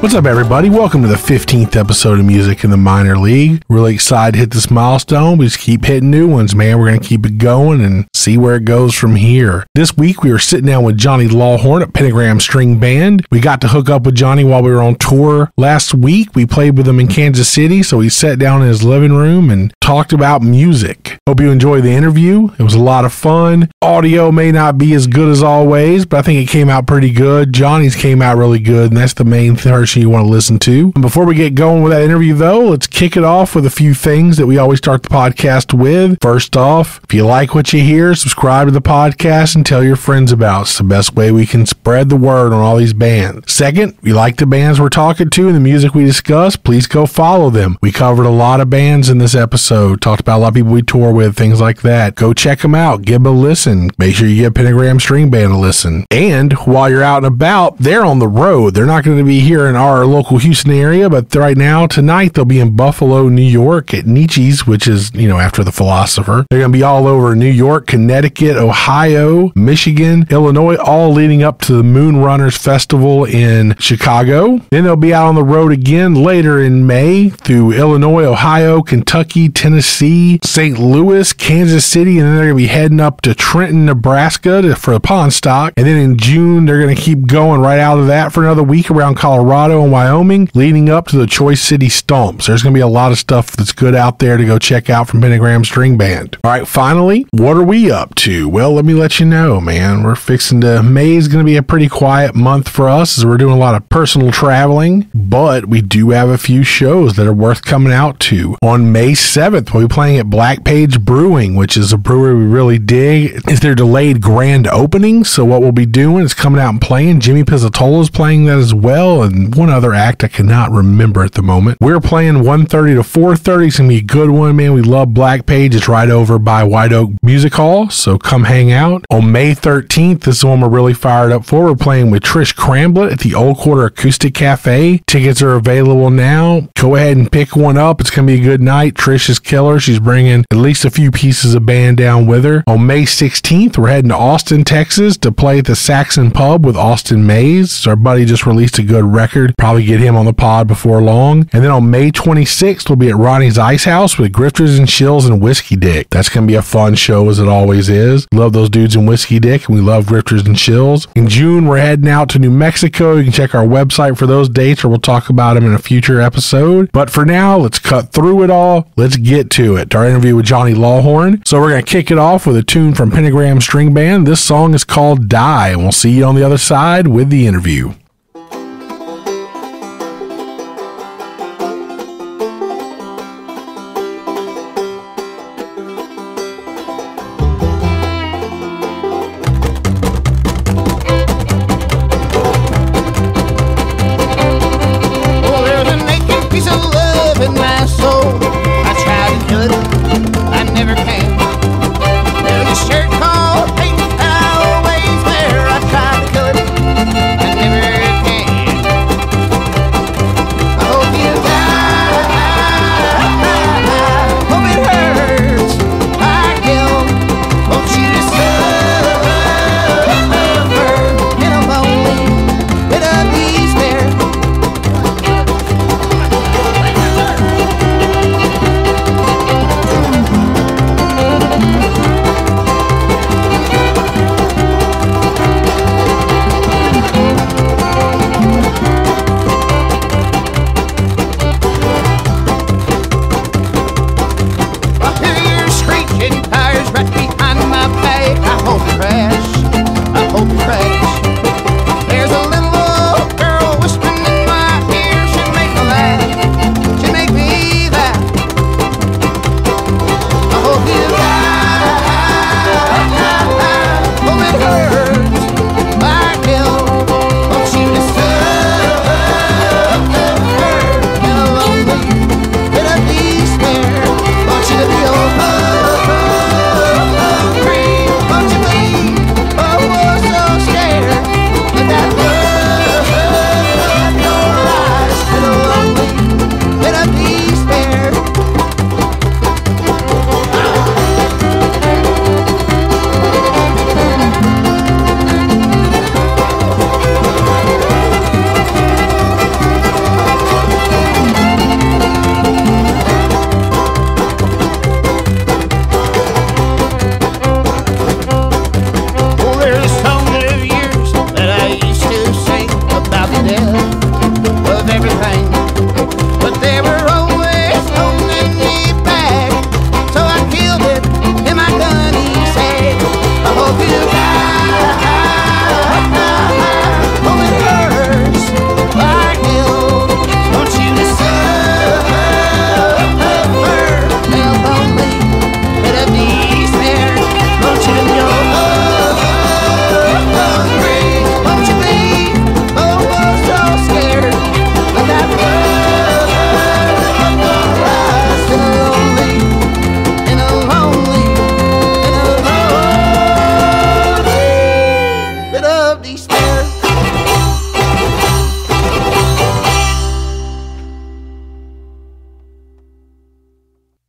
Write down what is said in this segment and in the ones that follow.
What's up, everybody? Welcome to the 15th episode of Music in the Minor League. Really excited to hit this milestone. We just keep hitting new ones, man. We're going to keep it going and see where it goes from here. This week, we were sitting down with Johnny Lawhorn at Pentagram String Band. We got to hook up with Johnny while we were on tour last week. We played with him in Kansas City, so we sat down in his living room and talked about music. Hope you enjoyed the interview. It was a lot of fun. Audio may not be as good as always, but I think it came out pretty good. Johnny's came out really good, and that's the main person you want to listen to. And before we get going with that interview, though, let's kick it off with a few things that we always start the podcast with. First off, if you like what you hear, subscribe to the podcast and tell your friends about it. It's the best way we can spread the word on all these bands. Second, if you like the bands we're talking to and the music we discuss, please go follow them. We covered a lot of bands in this episode, talked about a lot of people we tour with, things like that. Go check them out. Give them a listen. Make sure you give Pentagram String Band a listen. And while you're out and about, they're on the road. They're not going to be here in our local Houston area, but right now, tonight, they'll be in Buffalo, New York at Nietzsche's, which is, after the philosopher. They're going to be all over New York, Connecticut, Ohio, Michigan, Illinois, all leading up to the Moon Runners Festival in Chicago. Then they'll be out on the road again later in May through Illinois, Ohio, Kentucky, Tennessee, St. Louis, Kansas City, and then they're going to be heading up to Trenton, Nebraska for the Pond Stock. And then in June, they're going to keep going right out of that for another week around Colorado and Wyoming, leading up to the Choice City Stomps. There's going to be a lot of stuff that's good out there to go check out from Pentagram String Band. All right, finally, what are we up to? Well, let me let you know, man. We're fixing to, May is going to be a pretty quiet month for us as we're doing a lot of personal traveling, but we do have a few shows that are worth coming out to. On May 7th, we'll be playing at Black Page Brewing, which is a brewery we really dig. It's their delayed grand opening, so what we'll be doing is coming out and playing. Jimmy Pizzatola is playing that as well, and one other act I cannot remember at the moment. We're playing 1:30 to 4:30. It's going to be a good one, man. We love Black Page. It's right over by White Oak Music Hall, so come hang out. On May 13th, this is the one we're really fired up for. We're playing with Trish Cramblett at the Old Quarter Acoustic Cafe. Tickets are available now. Go ahead and pick one up. It's going to be a good night. Trish is killer. She's bringing at least a few pieces of band down with her. On May 16th, we're heading to Austin, Texas to play at the Saxon Pub with Austin Mays. So our buddy just released a good record. Probably get him on the pod before long. And then on May 26th, we'll be at Ronnie's Ice House with Grifters and Shills and Whiskey Dick. That's going to be a fun show, as it always is. Love those dudes in Whiskey Dick, and we love Grifters and Shills. In June, we're heading out to New Mexico. You can check our website for those dates, or we'll talk about them in a future episode. But for now, let's cut through it all. Let's get to it. Our interview with Johnny Lawhorn. So we're going to kick it off with a tune from Pentagram String Band. This song is called Die, and we'll see you on the other side with the interview.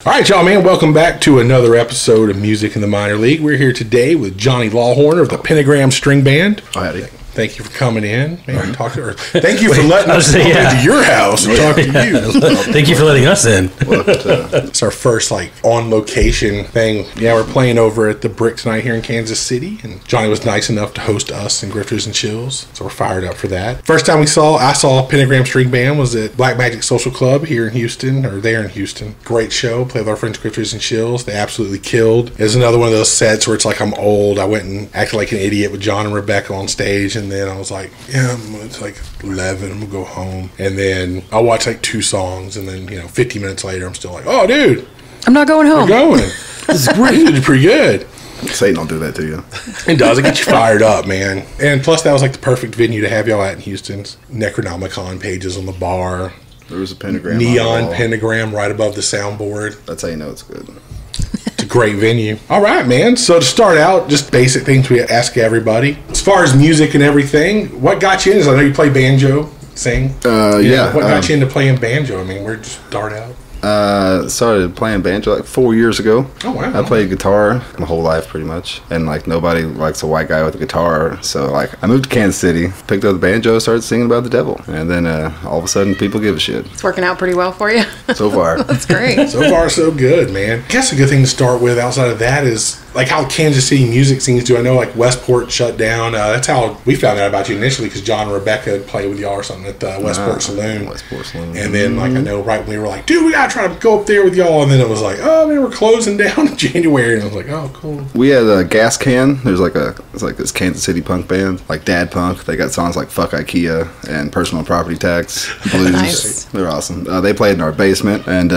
All right, y'all, man. Welcome back to another episode of Music in the Minor League. We're here today with Johnny Lawhorn of the Pentagram String Band. Howdy. Thank you for coming in. Man, talk to her. Thank you for letting us come into your house and talk to you. Thank you for letting us in. It's our first on location thing. Yeah, we're playing over at the Brick tonight here in Kansas City, and Johnny was nice enough to host us and Grifters and Chills, so we're fired up for that. First time I saw Pentagram String Band was at Black Magic Social Club here in Houston, or there in Houston. Great show. Played with our friends Grifters and Chills. They absolutely killed. It was another one of those sets where it's like I'm old. I went and acted like an idiot with John and Rebecca on stage, and then I was like, yeah, it's like 11, I'm gonna go home. And then I'll watch like 2 songs, and then 50 minutes later I'm still like, oh dude, I'm not going home. I'm going. This is great. You did pretty good. Satan don't do that to you. It does. It gets you fired up, man. And plus that was like the perfect venue to have y'all at in Houston's. Necronomicon pages on the bar. There was a pentagram, neon pentagram right above the soundboard. That's how you know it's good. It's a great venue. All right, man. So to start out, just basic things we ask everybody. As far as music and everything, what got you into? I know you play banjo, sing. Yeah. What got you into playing banjo? I mean, where'd you start out? Started playing banjo like 4 years ago. Oh, wow. I played guitar my whole life pretty much. And like nobody likes a white guy with a guitar. So like I moved to Kansas City, picked up the banjo, started singing about the devil. And then all of a sudden people give a shit. It's working out pretty well for you. So far. That's great. So far, so good, man. I guess a good thing to start with outside of that is like how Kansas City music scenes do. I know like Westport shut down. That's how we found out about you initially, because John and Rebecca had played with y'all or something at the Westport Saloon. Westport Saloon. And then like I know right when we were like, dude, we gotta try to go up there with y'all, and then it was like, oh man, we're closing down in January, and I was like, oh cool. We had a Gas Can. There's it's like this Kansas City punk band, like Dad Punk. They got songs like Fuck IKEA and Personal Property Tax, Blues. Nice. They're awesome. They played in our basement, and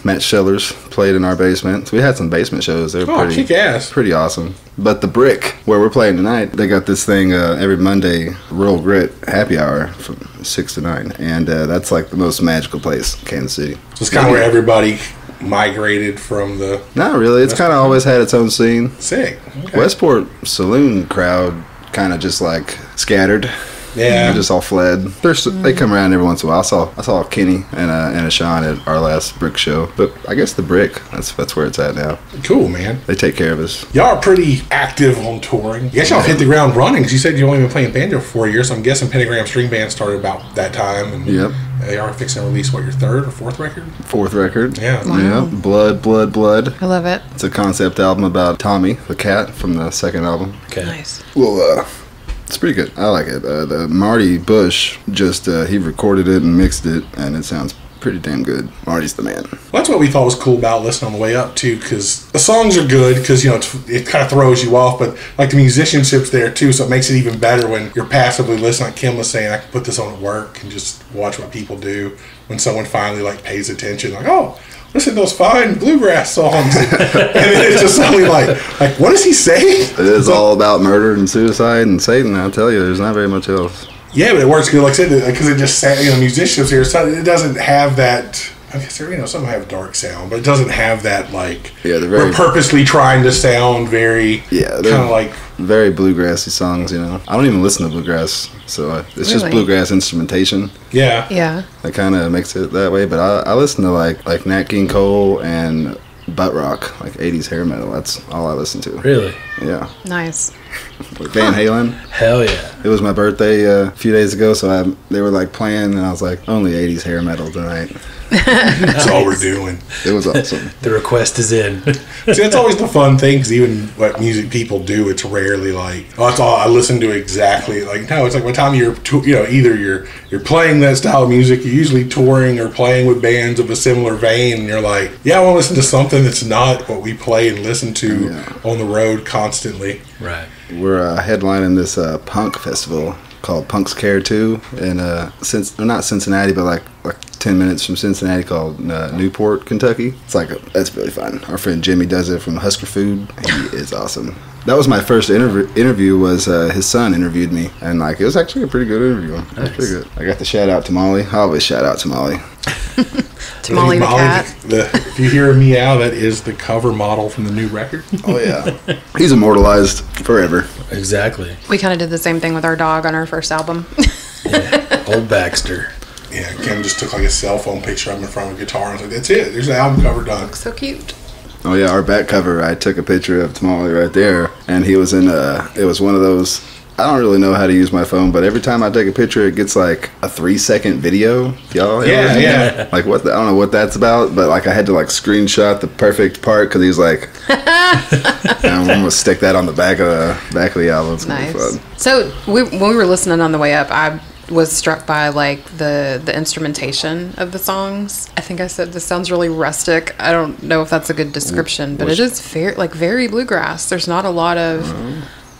Matt Schillers played in our basement. So we had some basement shows. They were pretty awesome. But the Brick, where we're playing tonight, they got this thing every Monday, Rural Grit happy hour from 6 to 9. And that's like the most magical place in Kansas City. So it's kind of where everybody migrated from the... Not really. It's kind of always had its own scene. Sick. Okay. Westport Saloon crowd kind of just like scattered. Yeah. They just all fled. They come around every once in a while. I saw Kenny and a Sean at our last Brick show. But I guess the Brick, that's where it's at now. Cool, man. They take care of us. Y'all are pretty active on touring. I guess y'all hit the ground running, because you said you've only been playing banjo for 4 years, so I'm guessing Pentagram String Band started about that time. And yep. They are fixing to release, your 3rd or 4th record? 4th record. Yeah. Wow. Yeah. Blood. I love it. It's a concept album about Tommy, the cat, from the second album. Okay. Nice. Well, it's pretty good. I like it. The Marty Bush just he recorded it and mixed it, and it sounds pretty damn good. Marty's the man. Well, that's what we thought was cool about listening on the way up too, because the songs are good, because it kind of throws you off, but like the musicianship's there too, so it makes it even better when you're passively listening. Like Kim was saying, I can put this on at work and just watch what people do. When someone finally like pays attention, like, oh, listen to those fine bluegrass songs, and then it's just suddenly like what does he say? It is all about murder and suicide and Satan. I'll tell you, there's not very much else. Yeah, but it works good, like I said, because it just musicians here. So it doesn't have that. I guess some have dark sound, but it doesn't have that we're purposely trying to sound very kind of like very bluegrassy songs. I don't even listen to bluegrass, so it's just bluegrass instrumentation. Yeah. That kind of makes it that way. But I listen to like Nat King Cole and butt rock, like 80s hair metal. That's all I listen to. Really? Yeah. Nice. Van Halen. Hell yeah. It was my birthday a few days ago, so they were like playing, and I was like, only 80s hair metal tonight. That's all we're doing. It was awesome. The request is in. See, that's always the fun thing, because even what music people do, it's rarely like, oh, that's all I listen to exactly. Like, no, it's like by the time you're, either you're playing that style of music, you're usually touring or playing with bands of a similar vein, and you're like, yeah, I want to listen to something that's not what we play and listen to on the road constantly. Right. We're headlining this punk festival called Punk's Care 2 in not Cincinnati, but like 10 minutes from Cincinnati, called Newport, Kentucky. That's really fun. Our friend Jimmy does it from Husker Food. He is awesome. That was my first interview. Was his son interviewed me, and it was actually a pretty good interview. Nice. It was pretty good. I got to shout out to Molly. I always shout out to Molly. To Molly the cat. If you hear a meow, that is the cover model from the new record. Oh yeah, he's immortalized forever. Exactly. We kind of did the same thing with our dog on our first album. Yeah. Old Baxter. Yeah, Kim just took like a cell phone picture of him in front of a guitar and was like, that's it. There's the album cover done. So cute. Oh yeah, our back cover. I took a picture of Tamale right there, and he was in. It was one of those. I don't really know how to use my phone, but every time I take a picture, it gets like a 3-second video. Y'all, Yeah. Like what? I don't know what that's about, but like I had to like screenshot the perfect part because he's like, I'm gonna stick that on the back of the album. It's gonna be Nice. fun. So when we were listening on the way up, I was struck by like the instrumentation of the songs. I think I said this sounds really rustic. I don't know if that's a good description, but it is very bluegrass. There's not a lot of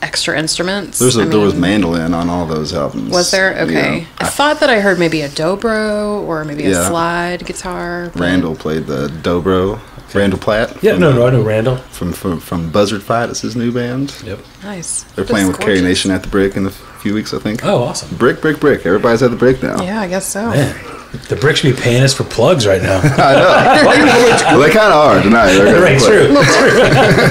extra instruments. There was mandolin on all those albums. Was there? Okay. Yeah. I thought that I heard maybe a dobro or maybe a slide guitar. but- Randall played the dobro. Randall Platt. Yeah, no, I know Randall. From Buzzard Fight. It's his new band. Yep. Nice. They're That's playing with Carrie gorgeous. Nation at the Brick in a few weeks, I think. Oh, awesome. Brick. Everybody's at the Brick now. Yeah, I guess so. Man, the Brick should be paying us for plugs right now. Well, they kind of are tonight. They're gonna Right, play. true.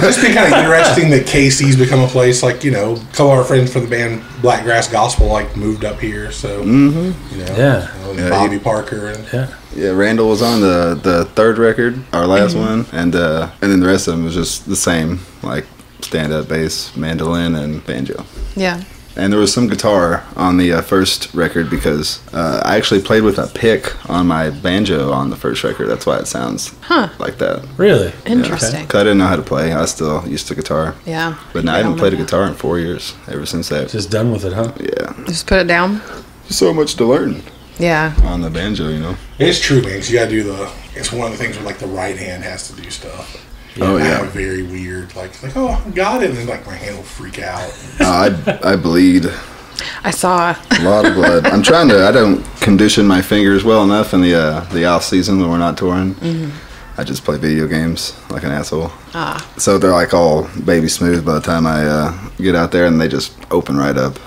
It's been kind of interesting that KC's become a place like, a couple of our friends from the band Blackgrass Gospel like moved up here. So, Yeah. Bobby Parker and Yeah. Yeah, Randall was on the third record, our last one, and then the rest of them was just the same, like stand-up bass, mandolin, and banjo. Yeah. And there was some guitar on the first record because I actually played with a pick on my banjo on the first record. That's why it sounds like that. Really? Interesting. 'Cause I didn't know how to play. I still used the guitar. Yeah. But now I haven't played a guitar in 4 years, ever since that. Just done with it, huh? Yeah. Just put it down. So much to learn Yeah. on the banjo, it's true, man. 'Cause you got to do it's one of the things where like the right hand has to do stuff. Oh, I yeah. have a very weird, like, oh, I got it. And then like my hand will freak out. I bleed. I saw. A lot of blood. I don't condition my fingers well enough in the off season when we're not touring. I just play video games like an asshole. So they're like all baby smooth by the time I get out there, and they just open right up.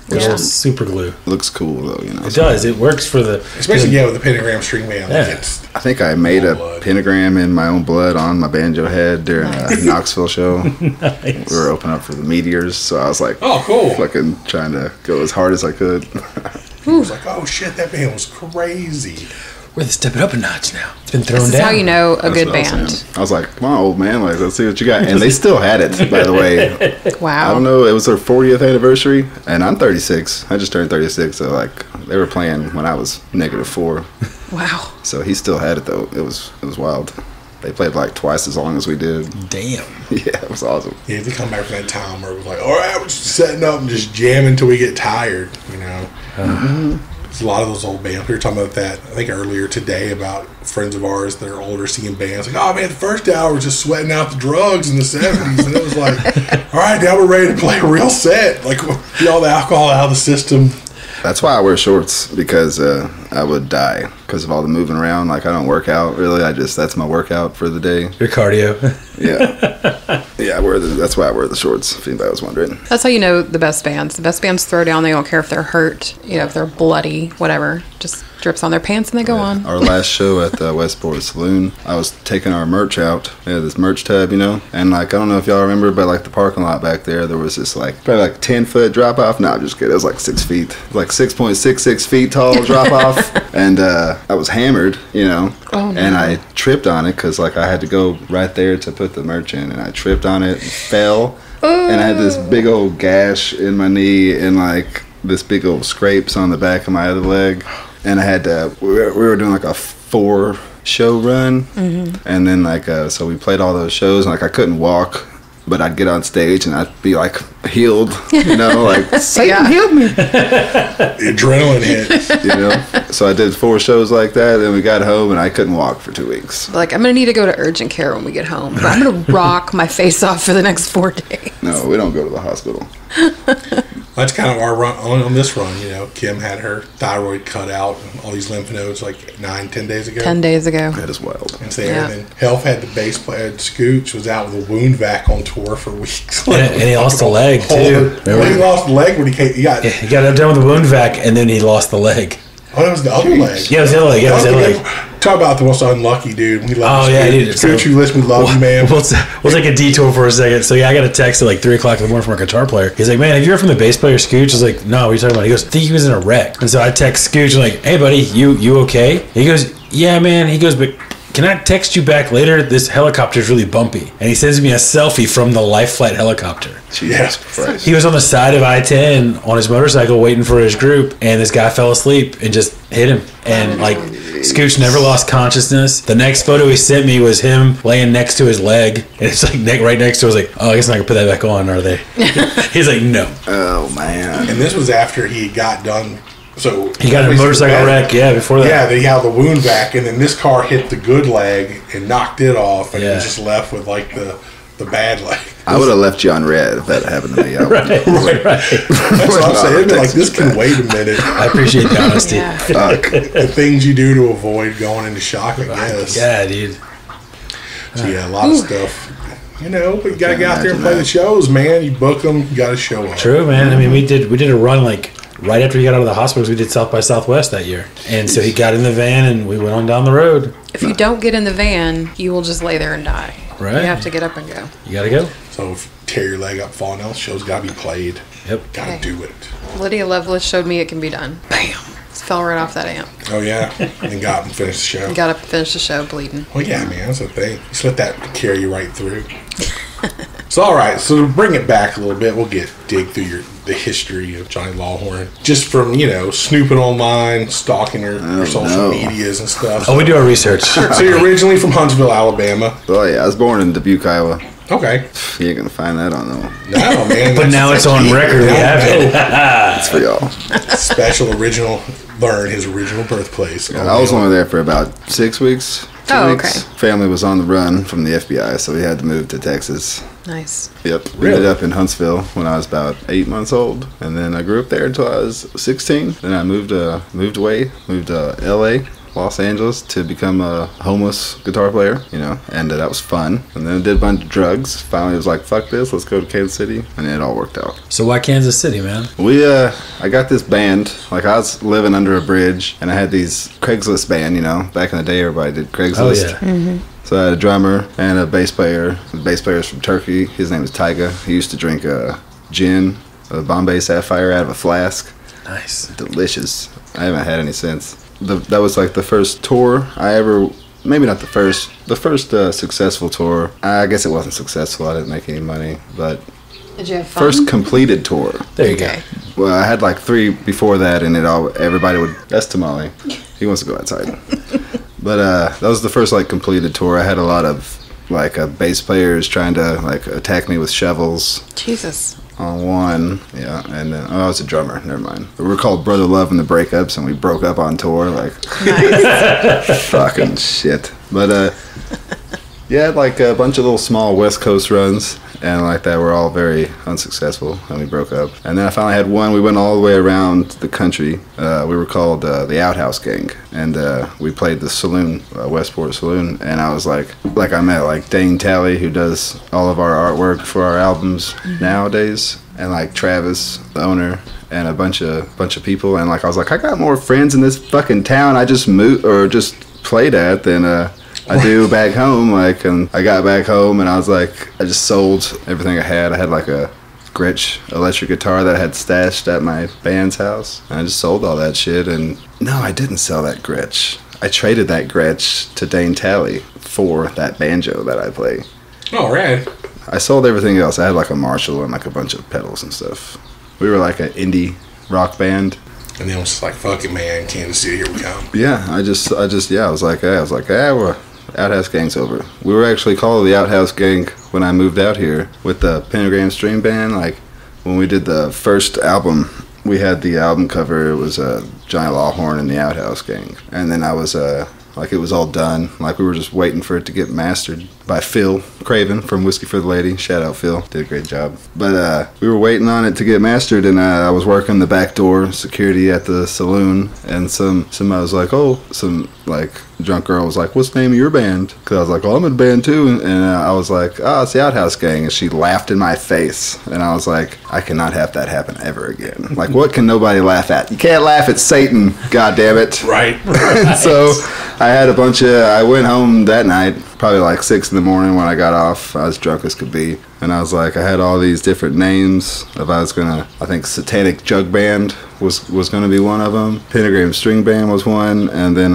Yeah. Super glue. It looks cool though, It does. It works for the. Especially, with the Pentagram String Band. Like Yeah. I think I made a Blood. pentagram in my own blood on my banjo head during a Knoxville show. Nice. We were opening up for the Meteors, so I was like, Oh, cool. fucking trying to go as hard as I could. It was like, oh shit, that band was crazy. We're stepping up a notch now. It's been thrown This is down. how you know a That's good what I was band. saying. I was like, come on, old man, like, let's see what you got. And they still had it, by the way. Wow. I don't know, it was their 40th anniversary, and I'm 36. I just turned 36, so like, they were playing when I was -4. Wow. So he still had it though. It was wild. They played like twice as long as we did. Damn. Yeah, it was awesome. Yeah, if we come back from that time where it was like, all right, we're just setting up and just jamming until we get tired, There's a lot of those old bands. We were talking about that, I think, earlier today about friends of ours that are older seeing bands. Like, oh, man, the first hour was just sweating out the drugs in the 70s. And it was like, all right, now we're ready to play a real set. Like, get all the alcohol out of the system. That's why I wear shorts, because I would die because of all the moving around. Like, I don't work out really. That's my workout for the day. Your cardio. Yeah. Yeah, that's why I wear the shorts, if anybody was wondering. That's how you know the best bands. The best bands throw down. They don't care if they're hurt, if they're bloody, whatever. Just drips on their pants and they go on. Our last show at the Westport Saloon, I was taking our merch out. We had this merch tub, and like, I don't know if y'all remember, but like the parking lot back there was this like probably like 10-foot drop off. No, I'm just kidding. It was like 6 feet, like 6.66 feet tall drop off. And I was hammered, Oh, no. and I tripped on it because like I had to go right there to put the merch in, and I tripped on it and fell. And I had this big old gash in my knee and like this big old scrapes on the back of my other leg. And I had to, we were doing like a 4-show run. And then like, so we played all those shows, and like I couldn't walk, but I'd get on stage and I'd be like healed, like Satan healed me, The adrenaline hit. So I did 4 shows like that, and we got home and I couldn't walk for 2 weeks. Like, I'm going to need to go to urgent care when we get home. But I'm going to rock my face off for the next 4 days. No, we don't go to the hospital. That's kind of our run on this run. Kim had her thyroid cut out, and all these lymph nodes like 9-10 days ago. 10 days ago. That is wild. And then Health had the bass player, Scooch, was out with a wound vac on tour for weeks. And he lost a leg, too. Well, he lost the leg when he came. He got done with the wound vac, and then he lost the leg. Oh, that was the other leg. Yeah, it was the other leg. Yeah, it was the other leg. Talk about the most unlucky dude. We love Oh, you, yeah, Scooch. dude. Scooch, you listen, we love you, man. We'll take a detour for a second. So, yeah, I got a text at like 3 o'clock in the morning from a guitar player. He's like, man, have you heard from the bass player, Scooch? I was like, no, what are you talking about? He goes, I think he was in a wreck. And so I text Scooch, and like, hey, buddy, you okay? He goes, yeah, man. He goes, but can I text you back later? This helicopter's really bumpy. And he sends me a selfie from the Life Flight helicopter. Jesus Christ. He was on the side of I-10 on his motorcycle waiting for his group, and this guy fell asleep and just hit him. And like, Scooch never lost consciousness. The next photo he sent me was him laying next to his leg, and it's like right next to. I was like, oh, I guess I'm not gonna put that back on, are they? He's like, no. Oh, man. And this was after he got done. So He got in a motorcycle wreck, yeah, before that. Yeah, then he had the wound back, and then this car hit the good leg and knocked it off, and he was Yeah. just left with like the bad leg. I would have left you on red if that happened to me. Right. That's what I'm saying. Like, this can wait a minute. I appreciate the honesty. Yeah. Fuck. The things you do to avoid going into shock, I guess. Yeah, dude. So yeah, a lot of stuff. You know, but you gotta Can't get out there and imagine play that. the shows, man. You book them, you gotta show up. True, man. I mean, we did a run like right after he got out of the hospital. 'Cause we did South by Southwest that year, and so he got in the van and we went on down the road. If you don't get in the van, you will just lay there and die. Right. You have to get up and go. You gotta go. So if you tear your leg up falling out, the show's gotta be played. Yep. Gotta Okay. do it. Lydia Lovelace showed me it can be done. Bam. Just fell right off that amp. Oh yeah, and got up and finished the show. Got to finish the show bleeding. Well, yeah, man, that's the thing. Just let that carry you right through. So, all right. So to bring it back a little bit, we'll dig through the history of Johnny Lawhorn, just from snooping online, stalking her social medias and stuff. Oh, we do our research. So you're originally from Huntsville, Alabama. Oh, yeah. I was born in Dubuque, Iowa. Okay. You ain't going to find that on the No, man. But now it's on record. We have it. It's for y'all. Special original. Learn his original birthplace. I was only there for about 6 weeks. 2 Oh, weeks. okay. Family was on the run from the FBI, so we had to move to Texas. Nice. Yep. We Really? ended up in Huntsville when I was about 8 months old, and then I grew up there until I was 16. Then I moved away, moved to LA, Los Angeles, to become a homeless guitar player, and that was fun. And then I did a bunch of drugs. Finally was like, fuck this, let's go to Kansas City, and it all worked out. So why Kansas City, man? I got this band. Like, I was living under a bridge, and I had these Craigslist band. Back in the day, everybody did Craigslist. Oh yeah. So I had a drummer and a bass player. The bass player is from Turkey. His name is Tyga. He used to drink gin, a Bombay Sapphire out of a flask. Nice. Delicious. I haven't had any since. That was like the first tour I ever. Maybe not the first. The first successful tour. I guess it wasn't successful. I didn't make any money, but Did you have fun? first completed tour. There you Okay. Well, I had like 3 before that, and everybody would. That's Tamale. He wants to go outside. But that was the first like completed tour. I had a lot of like bass players trying to like attack me with shovels Jesus. on one. Yeah, and then I was a drummer. Never mind. We were called Brother Love in the Breakups, and we broke up on tour. Like Nice. fucking shit. But yeah, like a bunch of little small West Coast runs. And like that, we're all very unsuccessful, and we broke up. And then I finally had one. We went all the way around the country. We were called the Outhouse Gang, and we played the saloon, Westport Saloon. And I was like I met like Dane Talley, who does all of our artwork for our albums nowadays, and like Travis, the owner, and a bunch of people. And like I was like, I got more friends in this fucking town I just moved or just played at than I do back home. Like, and I got back home and I was like, I just sold everything I had. I had like a Gretsch electric guitar that I had stashed at my band's house. And I just sold all that shit. And no, I didn't sell that Gretsch. I traded that Gretsch to Dane Talley for that banjo that I play. All right. I sold everything else. I had like a Marshall and like a bunch of pedals and stuff. We were like an indie rock band. And then it was just like, fuck it, man. Kansas City, here we come. Yeah, I was like, well, Outhouse Gang's over. We were actually called the Outhouse Gang when I moved out here with the Pentagram String Band. Like, when we did the first album, we had the album cover. It was Johnny Lawhorn and the Outhouse Gang. And then I was Like it was all done. Like we were just waiting for it to get mastered by Phil Craven from Whiskey for the Lady. Shout out Phil, did a great job. But we were waiting on it to get mastered, and I was working the back door security at the saloon, and somebody was like, oh, some like drunk girl was like, what's the name of your band? Because I was like, well, I'm in a band too, and I was like, oh, it's the Outhouse Gang, and she laughed in my face, and I was like, I cannot have that happen ever again. Like, what can nobody laugh at? You can't laugh at Satan, god damn it. Right. So I had I went home that night, probably like 6 in the morning when I got off. I was drunk as could be. And I was like, I had all these different names. I think Satanic Jug Band was going to be one of them. Pentagram String Band was one. And then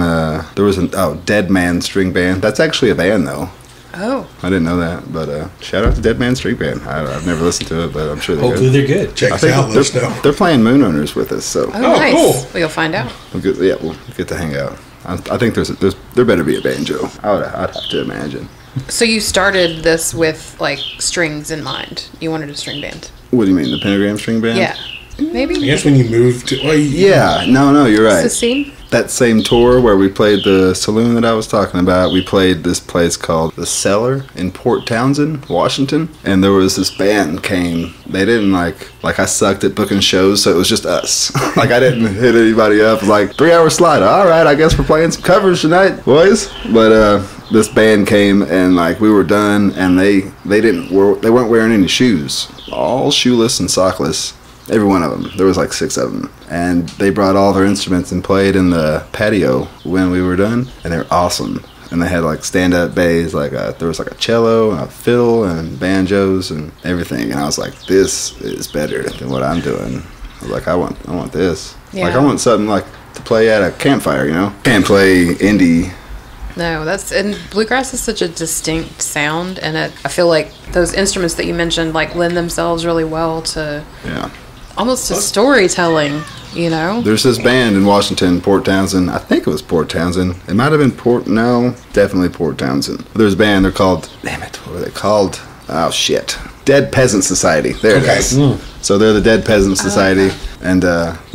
there was Dead Man String Band. That's actually a band, though. Oh. I didn't know that. But shout out to Dead Man String Band. I've never listened to it, but I'm sure they're Hopefully good. they're good. Check us out. Let us know. They're playing Moonrunners with us, so Oh, nice. cool. Well, you'll find out. we'll get to hang out. I think there better be a banjo. I'd have to imagine. So you started this with like strings in mind. You wanted a string band. What do you mean, the Pentagram String Band? Yeah. Maybe. I guess when you moved to... Well, Yeah, no, you're It's right. the scene. That same tour where we played the saloon that I was talking about, we played this place called The Cellar in Port Townsend, Washington. And there was this band came. They didn't like I sucked at booking shows, so it was just us. Like I didn't hit anybody up. It was like 3-hour slide. All right, I guess we're playing some covers tonight, boys. But this band came and like we were done, and they weren't wearing any shoes. All shoeless and sockless. Every one of them. There was like 6 of them. And they brought all their instruments and played in the patio when we were done. And they were awesome. And they had like stand-up bass. There was like a cello and a fiddle and banjos and everything. And I was like, this is better than what I'm doing. I was like, I want this. Yeah. Like I want something like to play at a campfire, you know? Can't play indie. No, and bluegrass is such a distinct sound, and I feel like those instruments that you mentioned like lend themselves really well to almost to storytelling, you know? There's this band in Washington, Port Townsend. I think it was Port Townsend. It might have been definitely Port Townsend. There's a band, they're called, damn it, what were they called? Oh, shit. Dead Peasant Society. There it is. So they're the Dead Peasant Society, and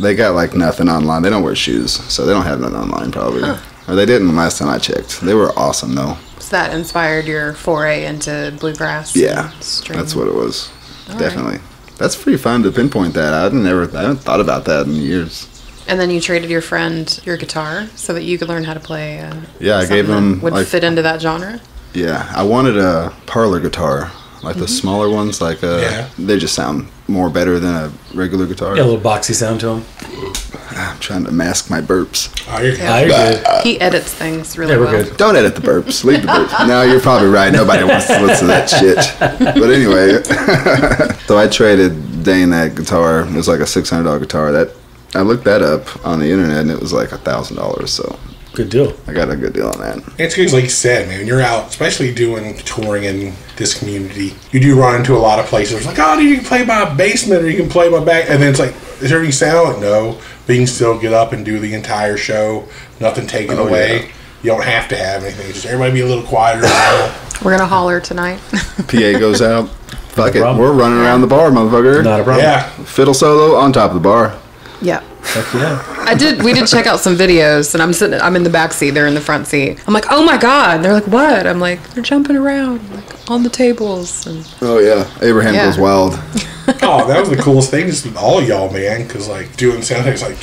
they got like nothing online. They don't wear shoes, so they don't have nothing online probably. Or they didn't last time I checked. They were awesome though. So that inspired your foray into bluegrass? Yeah, and string. that's what it was. All Definitely. right. That's pretty fun to pinpoint that. I haven't thought about that in years. And then you traded your friend your guitar so that you could learn how to play. Yeah, I gave something him that would fit into that genre. Yeah, I wanted a parlor guitar, like the smaller ones. Like they just sound more better than a regular guitar. Yeah, a little boxy sound to them. I'm trying to mask my burps. Oh, you're Yeah. You're good. He edits things really Yeah, we're well. good. Don't edit the burps. Leave the burps. No, you're probably right. Nobody wants to listen to that shit. But anyway, so I traded Dane that guitar. It was like a $600 guitar. That I looked that up on the internet, and it was like $1,000. So Good deal. I got a good deal on that. It's because, like you said, man, when you're out, especially doing touring in this community, you do run into a lot of places. It's like, oh, dude, you can play my basement or you can play my back. And then it's like, is there any sound? Like, no. But you can still get up and do the entire show. Nothing taken away. Yeah. You don't have to have anything. Just everybody be a little quieter. We're going to holler tonight. PA goes out. Fuck it. problem. We're running around the bar, motherfucker. Not a problem. Yeah. Fiddle solo on top of the bar. Yeah. Heck yeah. We did check out some videos, and I'm in the back seat, they're in the front seat. I'm like, oh my God. They're like, what? I'm like, they're jumping around like, on the tables. And Oh, yeah. Abraham Yeah. goes wild. Oh, that was the coolest thing. Just all y'all, man. Because, like, doing sound things like,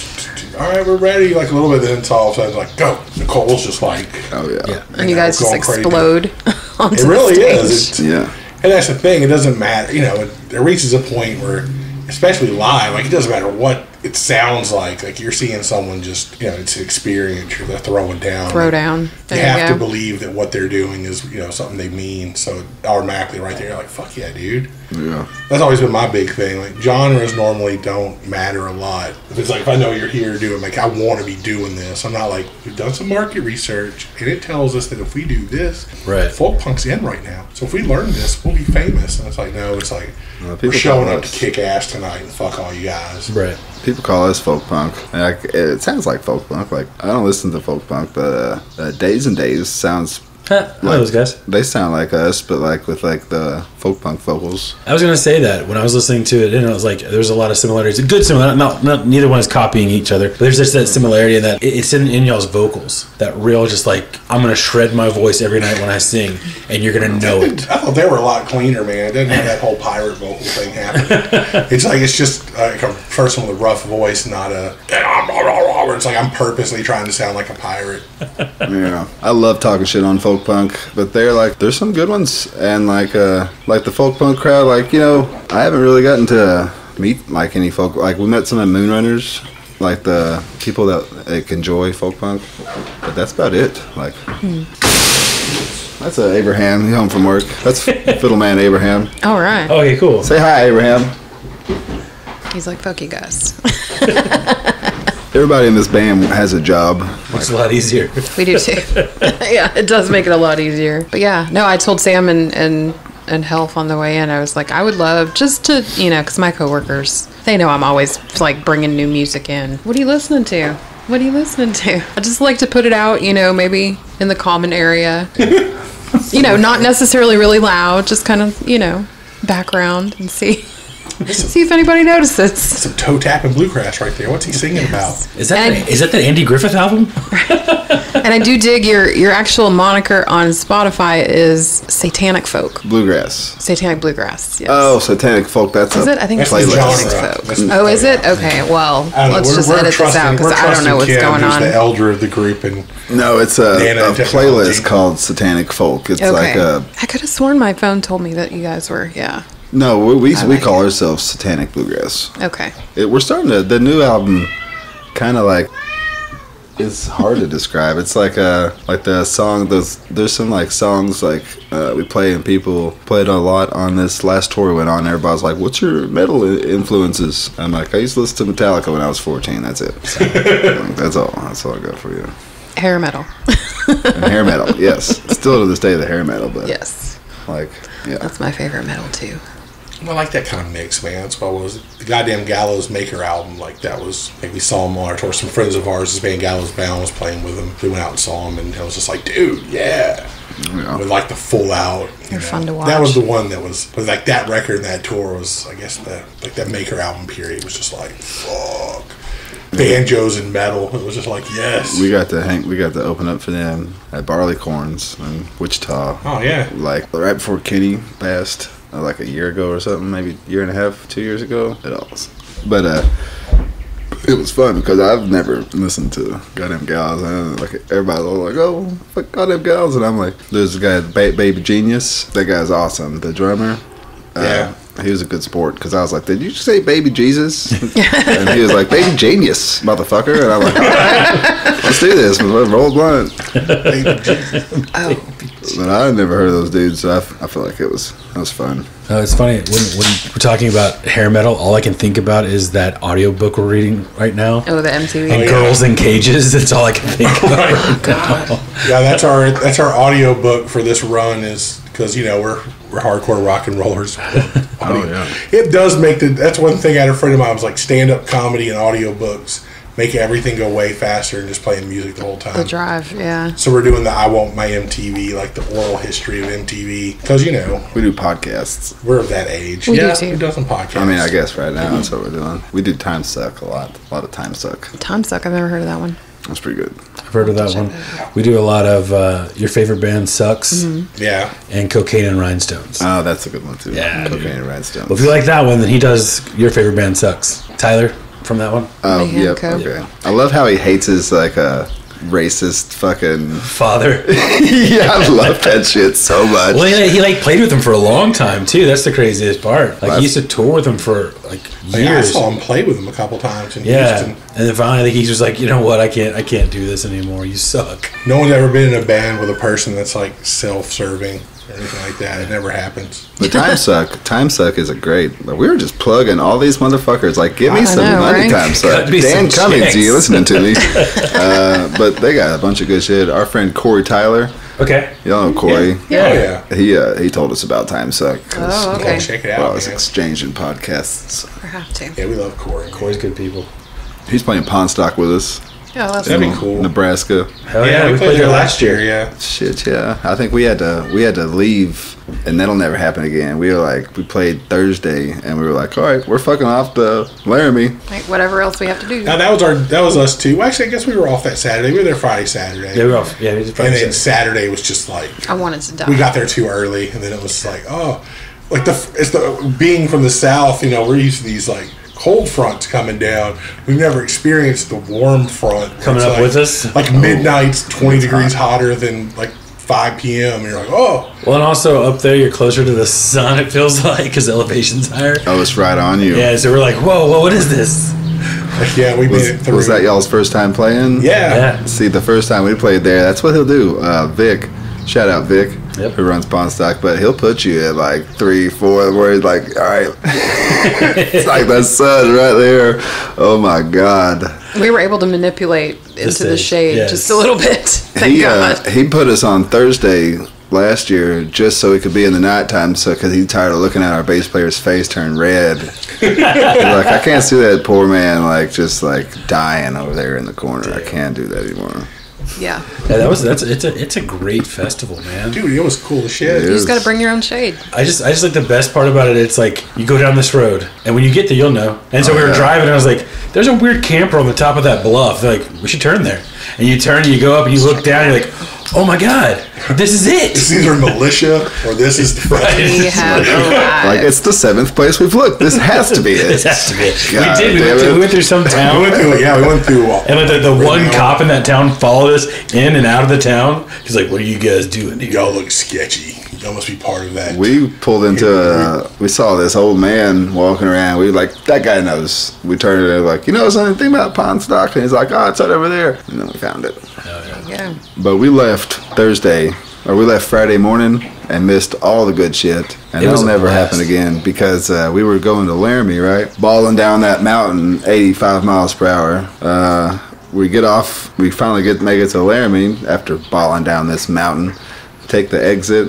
all right, we're ready. Like, a little bit, then it's all of a sudden, like, go. Nicole's just like, Oh, yeah. Yeah. and you guys just going crazy. explode onto It really the stage. is. It's, Yeah. and that's the thing. It doesn't matter. You know, it reaches a point where, especially live, like, it doesn't matter what it sounds like. Like, you're seeing someone just, you know, it's an experience. They're throwing down. Throw down. You There have you to go. believe that what they're doing is, you know, something they mean. So automatically right there, you're like, fuck yeah, dude. Yeah. That's always been my big thing. Like, genres normally don't matter a lot. If it's like, if I know you're here doing, like, I want to be doing this. I'm not like, we've done some market research, and it tells us that if we do this, Right. folk punk's in right now. So if we learn this, we'll be famous. And it's like, no, it's like, people we're showing call up to us- kick ass tonight and fuck all you guys. Right. People call us folk punk. Like, it sounds like folk punk. Like, I don't listen to folk punk, but Days and Days sounds Huh, I know those guys. They sound like us, but like with like the folk punk vocals. I was gonna say that when I was listening to it, and I was like, "There's a lot of similarities. Good similarity. Not neither one is copying each other, but there's just that similarity in that it's in y'all's vocals. That real, just like I'm gonna shred my voice every night when I sing, and you're gonna know it. I thought they were a lot cleaner, man. It doesn't have that whole pirate vocal thing happening. It's just like a person with a rough voice, not a. It's like I'm purposely trying to sound like a pirate. Yeah, I love talking shit on folk punk, but there's some good ones, and like the folk punk crowd, like, you know, I haven't really gotten to meet like any folk. Like we met some of the Moonrunners, like the people that like, enjoy folk punk, but that's about it. Like that's Abraham. He's home from work. That's Fiddleman Abraham. All right. Okay, cool. Say hi, Abraham. He's like, fuck you guys. Everybody in this band has a job. It's a lot easier. We do too. Yeah, it does make it a lot easier. But yeah, no, I told Sam and Health on the way in, I was like, I would love just to, you know, because my coworkers, they know I'm always like bringing new music in. What are you listening to? What are you listening to? I just like to put it out, you know, maybe in the common area. You know, not necessarily really loud, just kind of, you know, background and see if anybody notices. Some toe tapping bluegrass right there. What's he singing about? Is that the Andy Griffith album? And I do dig your actual moniker on Spotify is Satanic Folk. Bluegrass. Satanic Bluegrass, yes. Oh, Satanic Folk. That's Is it? I think it's That's the Satanic genre. Folk. Oh, is it? Okay, well, let's just edit this out because I don't know what's going who's on. the elder of the group, and No, it's a playlist called Satanic Folk. It's like a... I could have sworn my phone told me that you guys were, yeah. No, we call ourselves Satanic Bluegrass. Okay. We're starting to... The new album kind of like... It's hard to describe. It's like the song... There's some like songs like we play and people played a lot on this last tour we went on. Everybody's like, what's your metal influences? I'm like, I used to listen to Metallica when I was 14. That's it. So, that's all I got for you. Hair metal. And hair metal, yes. Still to this day, the hair metal, but Yes. like, yeah. That's my favorite metal too. I like that kind of mix, man. That's what was the goddamn Gallows Maker album. Like that was like we saw him on our tour. Some friends of ours, this band Gallows Bound, was playing with him. We went out and saw him, and I was just like, dude, yeah. With like the full out. They're fun to watch. That was the one that was like that record and that tour was, I guess, that Maker album period was just like, fuck. Banjos and metal. It was just like, yes. We got to open up for them at Barleycorns in Wichita. Oh yeah. Like right before Kenny passed, like a year ago or something, maybe a year and a half, 2 years ago. But it was fun because I've never listened to Goddamn Gals. And like everybody's all like, oh, fuck Goddamn Gals, and I'm like, there's a guy, Baby Genius. That guy's awesome. The drummer. Yeah. He was a good sport because I was like, did you say Baby Jesus? And he was like, Baby Genius, motherfucker. And I'm like, all right, let's do this. Roll blunt. Baby Jesus. Oh. But I had never heard of those dudes, so I feel like it was fun. It's funny when we're talking about hair metal. All I can think about is that audiobook we're reading right now. Oh, the MTV. And Girls in Cages. That's all I can think about right now. Yeah, that's our audio book for this run is because, you know, we're hardcore rock and rollers. Oh yeah. It does make that's one thing I had a friend of mine was like stand-up comedy and audiobooks make everything go way faster and just playing music the whole time. The drive, yeah. So we're doing the I Want My MTV, like the oral history of MTV. Because, you know, We do podcasts. we're of that age. We do too. We do some podcasts. I mean, I guess right now that's what we're doing. We do Time Suck a lot of Time Suck. Time Suck, I've never heard of that one. That's pretty good. I've heard of that one. We do a lot of Your Favorite Band Sucks Yeah. and Cocaine and Rhinestones. Oh, that's a good one too. Yeah, Cocaine and Rhinestones. Well, if you like that one, then he does Your Favorite Band Sucks. Tyler, from that one? Oh, Mayhem yep. Coke. Okay. I love how he hates his like racist fucking. Father. Yeah, I love that shit so much. Well, he like played with him for a long time too. That's the craziest part. Like he used to tour with him for like I years. saw him play with him a couple times in Yeah, Houston. and then finally he was like, you know what? I can't do this anymore. You suck. No one's ever been in a band with a person that's like self-serving or anything like that. It never happens. But Time Suck is a great. Like, we were just plugging all these motherfuckers. Like, give me I some know, money, right? Time Suck. Cut me Dan some Cummings, checks. you listening to me? But they got a bunch of good shit. Our friend Corey Tyler, Okay. y'all know Corey. Oh, yeah. He told us about Time Suck. 'Cause Oh, Go okay. check it while I out, was man. exchanging podcasts. I have to. Yeah, we love Corey. Corey's good people. He's playing Pawn Stock with us. Yeah, that's That'd cool. be cool. Nebraska. Hell yeah, we played there last year. Yeah. Shit, yeah. I think we had to leave, and that'll never happen again. We played Thursday, and we were like, all right, we're fucking off to Laramie. Like, whatever else we have to do. Now that was us too. Well, actually, I guess we were off that Saturday. We were there Friday, Saturday. Yeah, we were off. Yeah, we did And Friday, then Saturday. Saturday was just like I wanted to die. we got there too early, and then it was like, oh, like being from the south. You know, we're used to these like cold fronts coming down. We've never experienced the warm front Coming It's up like, with us? Like midnight's 20 degrees hotter than like 5 p.m. And you're like, oh. Well, and also up there, you're closer to the sun, it feels like, because the elevation's higher. Oh, it's right on you. Yeah, so we're like, whoa, what is this? Like, yeah, we made it through. Was that y'all's first time playing? Yeah. See, the first time we played there, that's what he'll do. Vic, shout out Vic, Yep. who runs Pawn Stock, but he'll put you at like 3, 4, where he's like, all right. It's like the sun right there. Oh my God. We were able to manipulate into the stage, shade yes. just a little bit. Thank God. He put us on Thursday last year just so he could be in the nighttime, because he's tired of looking at our bass player's face turn red. Like, I can't see that poor man just dying over there in the corner. I can't do that anymore. Yeah. Yeah, it's a great festival, man. Dude, it was cool as shit. It You just got to is. bring your own shade. I just like the best part about it. It's like you go down this road, and when you get there, you'll know. And so we were driving, and I was like, "There's a weird camper on the top of that bluff." They're like, "We should turn there." And you turn, and you go up, and you look down, and you're like, "Oh my God, this is it!" It's either militia or this is the Right. We have arrived. Like, it's the 7th place we've looked. This has to be it. This has to be it. God We damn it. went through some town. We went through And like the one Really? cop in that town followed us in and out of the town. He's like, "What are you guys doing here?" Y'all look sketchy. Y'all must be part of that. We pulled into we saw this old man walking around. We were like, that guy knows. We turned it like, you know something about Pawn Stock? And he's like, oh, it's right over there. And then we found it. Yeah. But we left Friday morning and missed all the good shit. And It was that'll a never blast. happen again, because we were going to Laramie, right? Balling down that mountain, 85 miles per hour. We get off, we finally make it to Laramie after balling down this mountain. Take the exit,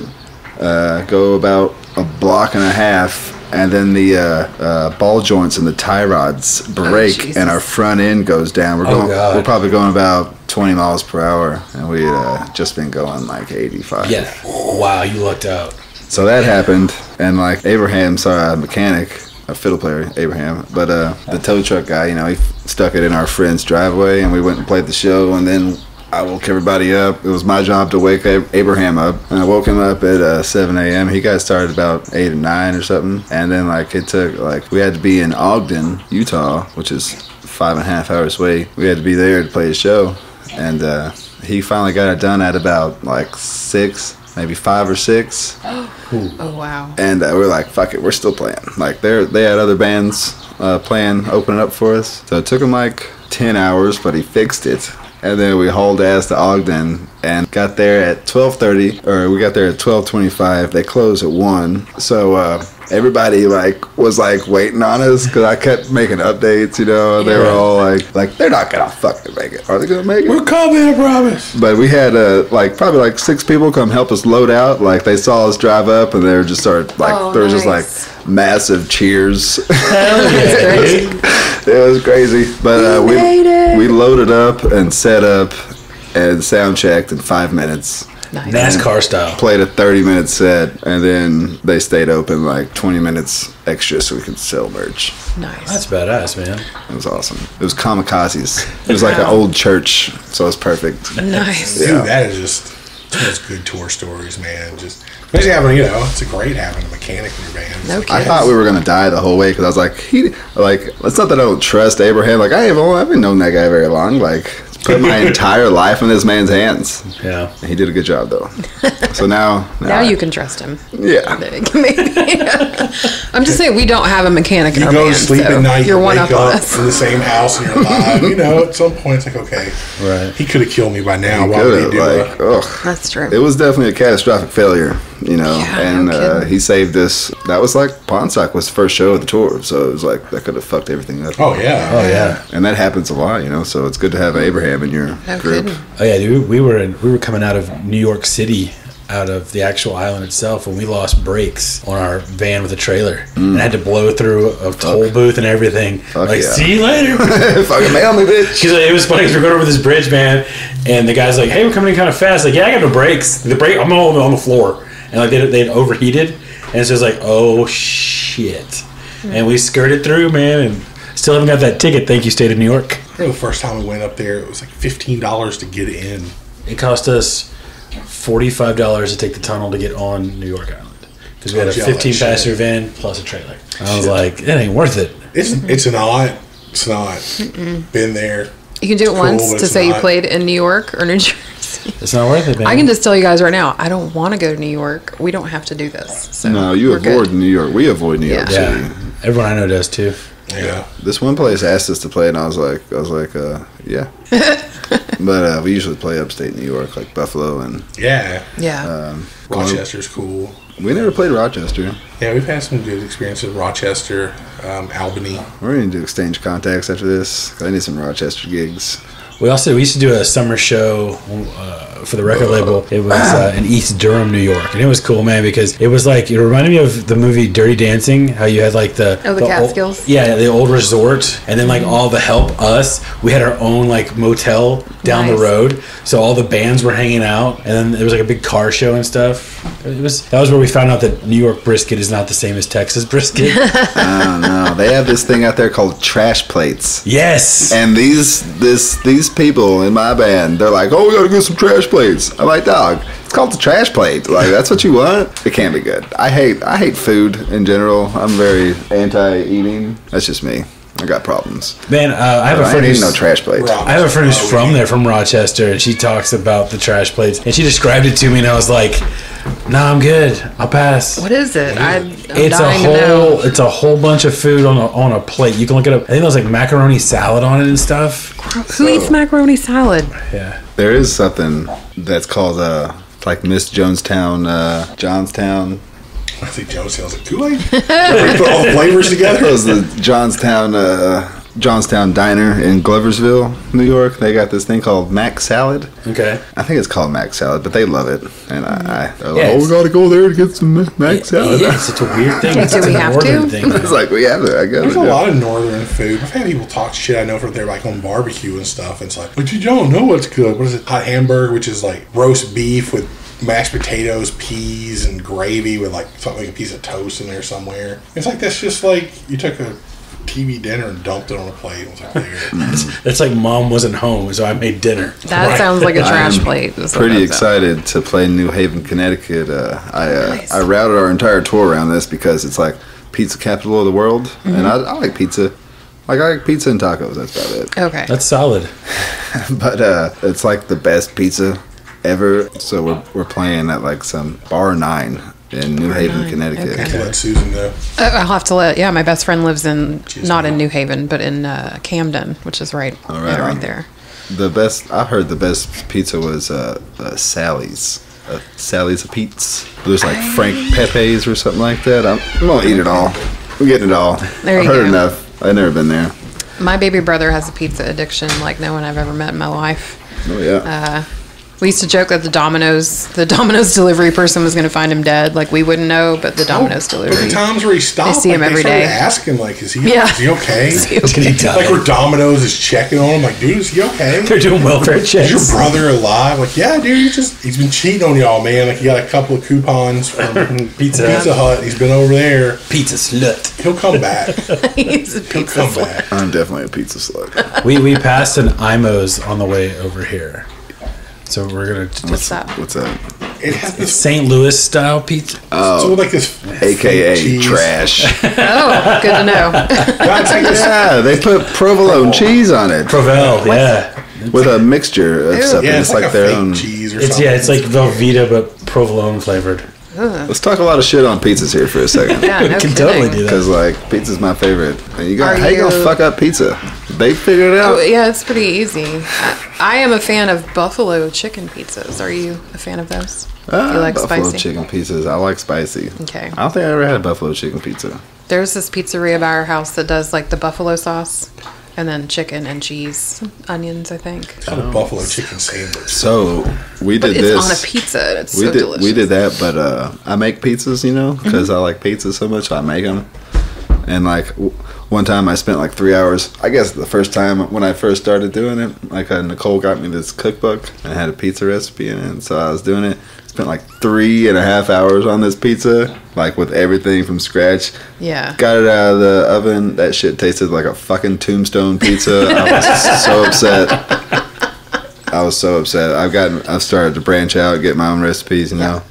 go about a block and a half, and then the ball joints and the tie rods break, Jesus. and our front end goes down. God. We're probably going about 20 miles per hour, and we had just been going like 85. Yeah. Wow, you lucked out. So that happened, and like Abraham saw a mechanic, a fiddle player, Abraham, but the tow truck guy, he stuck it in our friend's driveway, and we went and played the show, and then I woke everybody up. It was my job to wake Abraham up, and I woke him up at 7 a.m. He got started about 8 or 9 or something, and then it took we had to be in Ogden, Utah, which is 5.5 hours away. We had to be there to play a show, and he finally got it done at about 6, maybe 5 or 6. Oh, wow. And we're like, fuck it, we're still playing. They had other bands playing, opening up for us. So it took him 10 hours, but he fixed it. And then we hauled ass to Ogden and got there at 12:30, or we got there at 12:25. They closed at 1. So everybody was waiting on us, because I kept making updates, They were all like, they're not gonna fucking make it. Are they gonna make it? We're coming, I promise. But we had probably 6 people come help us load out. They saw us drive up, and they were just started Oh, there was nice. just massive cheers. Great. It was crazy. But We made it. we loaded up and set up and sound checked in 5 minutes. Nice. NASCAR style. Played a 30-minute set, and then they stayed open 20 minutes extra so we could sell merch. Nice. That's badass, man. It was awesome. It was kamikazes. It was like an old church, so it was perfect. Nice. Dude, that is just those good tour stories, man. Just especially having, it's great having a mechanic in your band. No I kidding. thought we were gonna die the whole way, because I was like, it's not that I don't trust Abraham. I've been knowing that guy very long. Put my entire life in this man's hands. Yeah. He did a good job, though. So now you can trust him. Yeah. Maybe. I'm just saying, we don't have a mechanic in You our go band. to sleep so at night, You're you one wake up on up us. in the same house, and you're alive. At some point, it's okay. Right. He could have killed me by now. He Why would he could've, do it? ugh. That's true. It was definitely a catastrophic failure, Yeah, and no kidding. he saved us. That was Pawn Stock was the first show of the tour, so it was that could have fucked everything up. Oh, yeah. Oh yeah. And that happens a lot, so it's good to have Abraham in your No group. kidding. Oh yeah, dude. We were coming out of New York City out of the actual island itself when we lost brakes on our van with a trailer and had to blow through a toll booth and everything. See you later. Fucking mail me, bitch. It was funny because we're going over this bridge, man, and the guy's like, "Hey, we're coming in kind of fast." Like, yeah, I got no brakes. I'm all on the floor, and like they'd overheated, and so it's like, oh shit, and we skirted through, man, and still haven't got that ticket. Thank you, State of New York. The first time we went up there, it was like $15 to get in. It cost us $45 to take the tunnel to get on New York Island because we had a 15-passenger van plus a trailer. I was like, it ain't worth it. It's not. It's not. Been there. You can do it once to say you played in New York or New Jersey. It's not worth it, man. I can just tell you guys right now, I don't want to go to New York. We don't have to do this. So no, you avoid New York. We avoid New York City. Yeah. Everyone I know does too. Yeah. This one place asked us to play, and I was like, yeah. But we usually play upstate New York, like Buffalo and Yeah. Rochester's cool. We never played Rochester. Yeah, we've had some good experiences with Rochester, Albany. We're going to do exchange contacts after this. 'Cause I need some Rochester gigs. We used to do a summer show for the record label. It was in East Durham, New York, and it was cool, man, because it was like, it reminded me of the movie Dirty Dancing, how you had like the Catskills. The old resort, and then like all the Help Us. We had our own like motel down the road, so all the bands were hanging out, and then there was like a big car show and stuff. That was where we found out that New York brisket is not the same as Texas brisket. I don't know. They have this thing out there called trash plates. Yes. And these people in my band, they're like, "Oh, we gotta get some trash plates." I'm like, "Dog, it's called the trash plate. Like, that's what you want? It can't be good." I hate food in general. I'm very anti-eating. That's just me. I got problems. Man, I have a friend who's no trash plates. I have a friend who's from there, from Rochester, and she talks about the trash plates, and she described it to me, and I was like, "Nah, I'm good. I'll pass." What is it? It's a whole bunch of food on a plate. You can look it up. I think there's like macaroni salad on it and stuff. Who eats macaroni salad? Yeah, there is something that's called like Miss Jonestown. I think Jonestown's like Kool-Aid. Put all the flavors together. It was the Johnstown Diner in Gloversville, New York. They got this thing called Mac Salad. Okay. I think it's called Mac Salad, but they love it. And they're like, "Oh, we got to go there to get some Mac Salad." Yeah, it's such a weird thing. Do we have to? It's like, we have it. I guess. There's a lot of northern food. I've had people talk shit I know from there, like on barbecue and stuff. And it's like, but you don't know what's good. What is it? Hot hamburger, which is like roast beef with mashed potatoes, peas, and gravy with like something like a piece of toast in there somewhere. It's like, that's just like you took a TV dinner and dumped it on a plate. It was like, there. That's like mom wasn't home, so I made dinner. That sounds like a trash plate. Pretty excited to play New Haven, Connecticut. I routed our entire tour around this because it's like pizza capital of the world, and I like pizza. Like, I like pizza and tacos. That's about it. Okay. That's solid. But it's like the best pizza ever. So we're playing at like some Bar 9 in New Haven, Connecticut. Okay. Let Susan know. I'll have to my best friend lives in New Haven, but in Camden, which is right there. I've heard the best pizza was Sally's. Sally's a Pete's. There's like Frank Pepe's or something like that. I'm gonna eat it all. We're getting it all. There you I've heard go. enough. I've never been there. My baby brother has a pizza addiction like no one I've ever met in my life. Oh yeah. We used to joke that the Domino's delivery person was going to find him dead. Like, we wouldn't know, but the Domino's delivery. But the times where he stopped, they see him every day. Asking, like, is he okay? Is he okay? Like, where Domino's is checking on him, like, dude, is he okay? They're doing welfare checks. Is your brother alive? Like, yeah, dude, he's been cheating on y'all, man. Like, he got a couple of coupons from Pizza Hut. He's been over there. Pizza slut. He'll come back. He's a pizza He'll come back. I'm definitely a pizza slut. We passed an Imo's on the way over here. So we're going to... What's that? What's that? It has this St. Louis style pizza. so like this AKA cheese. trash. Oh, good to know. Yeah, they put provolone cheese on it. Provel, yeah. With a mixture of something. Yeah, it's it's like a their fake own cheese or something. It's like Velveeta, but provolone flavored. Let's talk a lot of shit on pizzas here for a second. Yeah, no Can kidding. totally do that. Because, like, pizza's my favorite. And how you you- gonna fuck up pizza? They figured it out. Oh, yeah, it's pretty easy. I am a fan of buffalo chicken pizzas. Are you a fan of those? Do you like Buffalo spicy? chicken pizzas. I like spicy. Okay. I don't think I ever had a buffalo chicken pizza. There's this pizzeria by our house that does like the buffalo sauce. And then chicken and cheese, onions, I think. It's called a buffalo chicken sandwich. So we But did it's this on a pizza. And it's we so did delicious. we did that, but I make pizzas, because I like pizza so much. I make them, and like one time I spent like 3 hours. I guess the first time when I first started doing it, like Nicole got me this cookbook and it had a pizza recipe in it, and so I was doing it. Spent like 3.5 hours on this pizza, like with everything from scratch. Yeah. Got it out of the oven. That shit tasted like a fucking Tombstone pizza. I was so upset. I was so upset. I've started to branch out, get my own recipes, Yeah.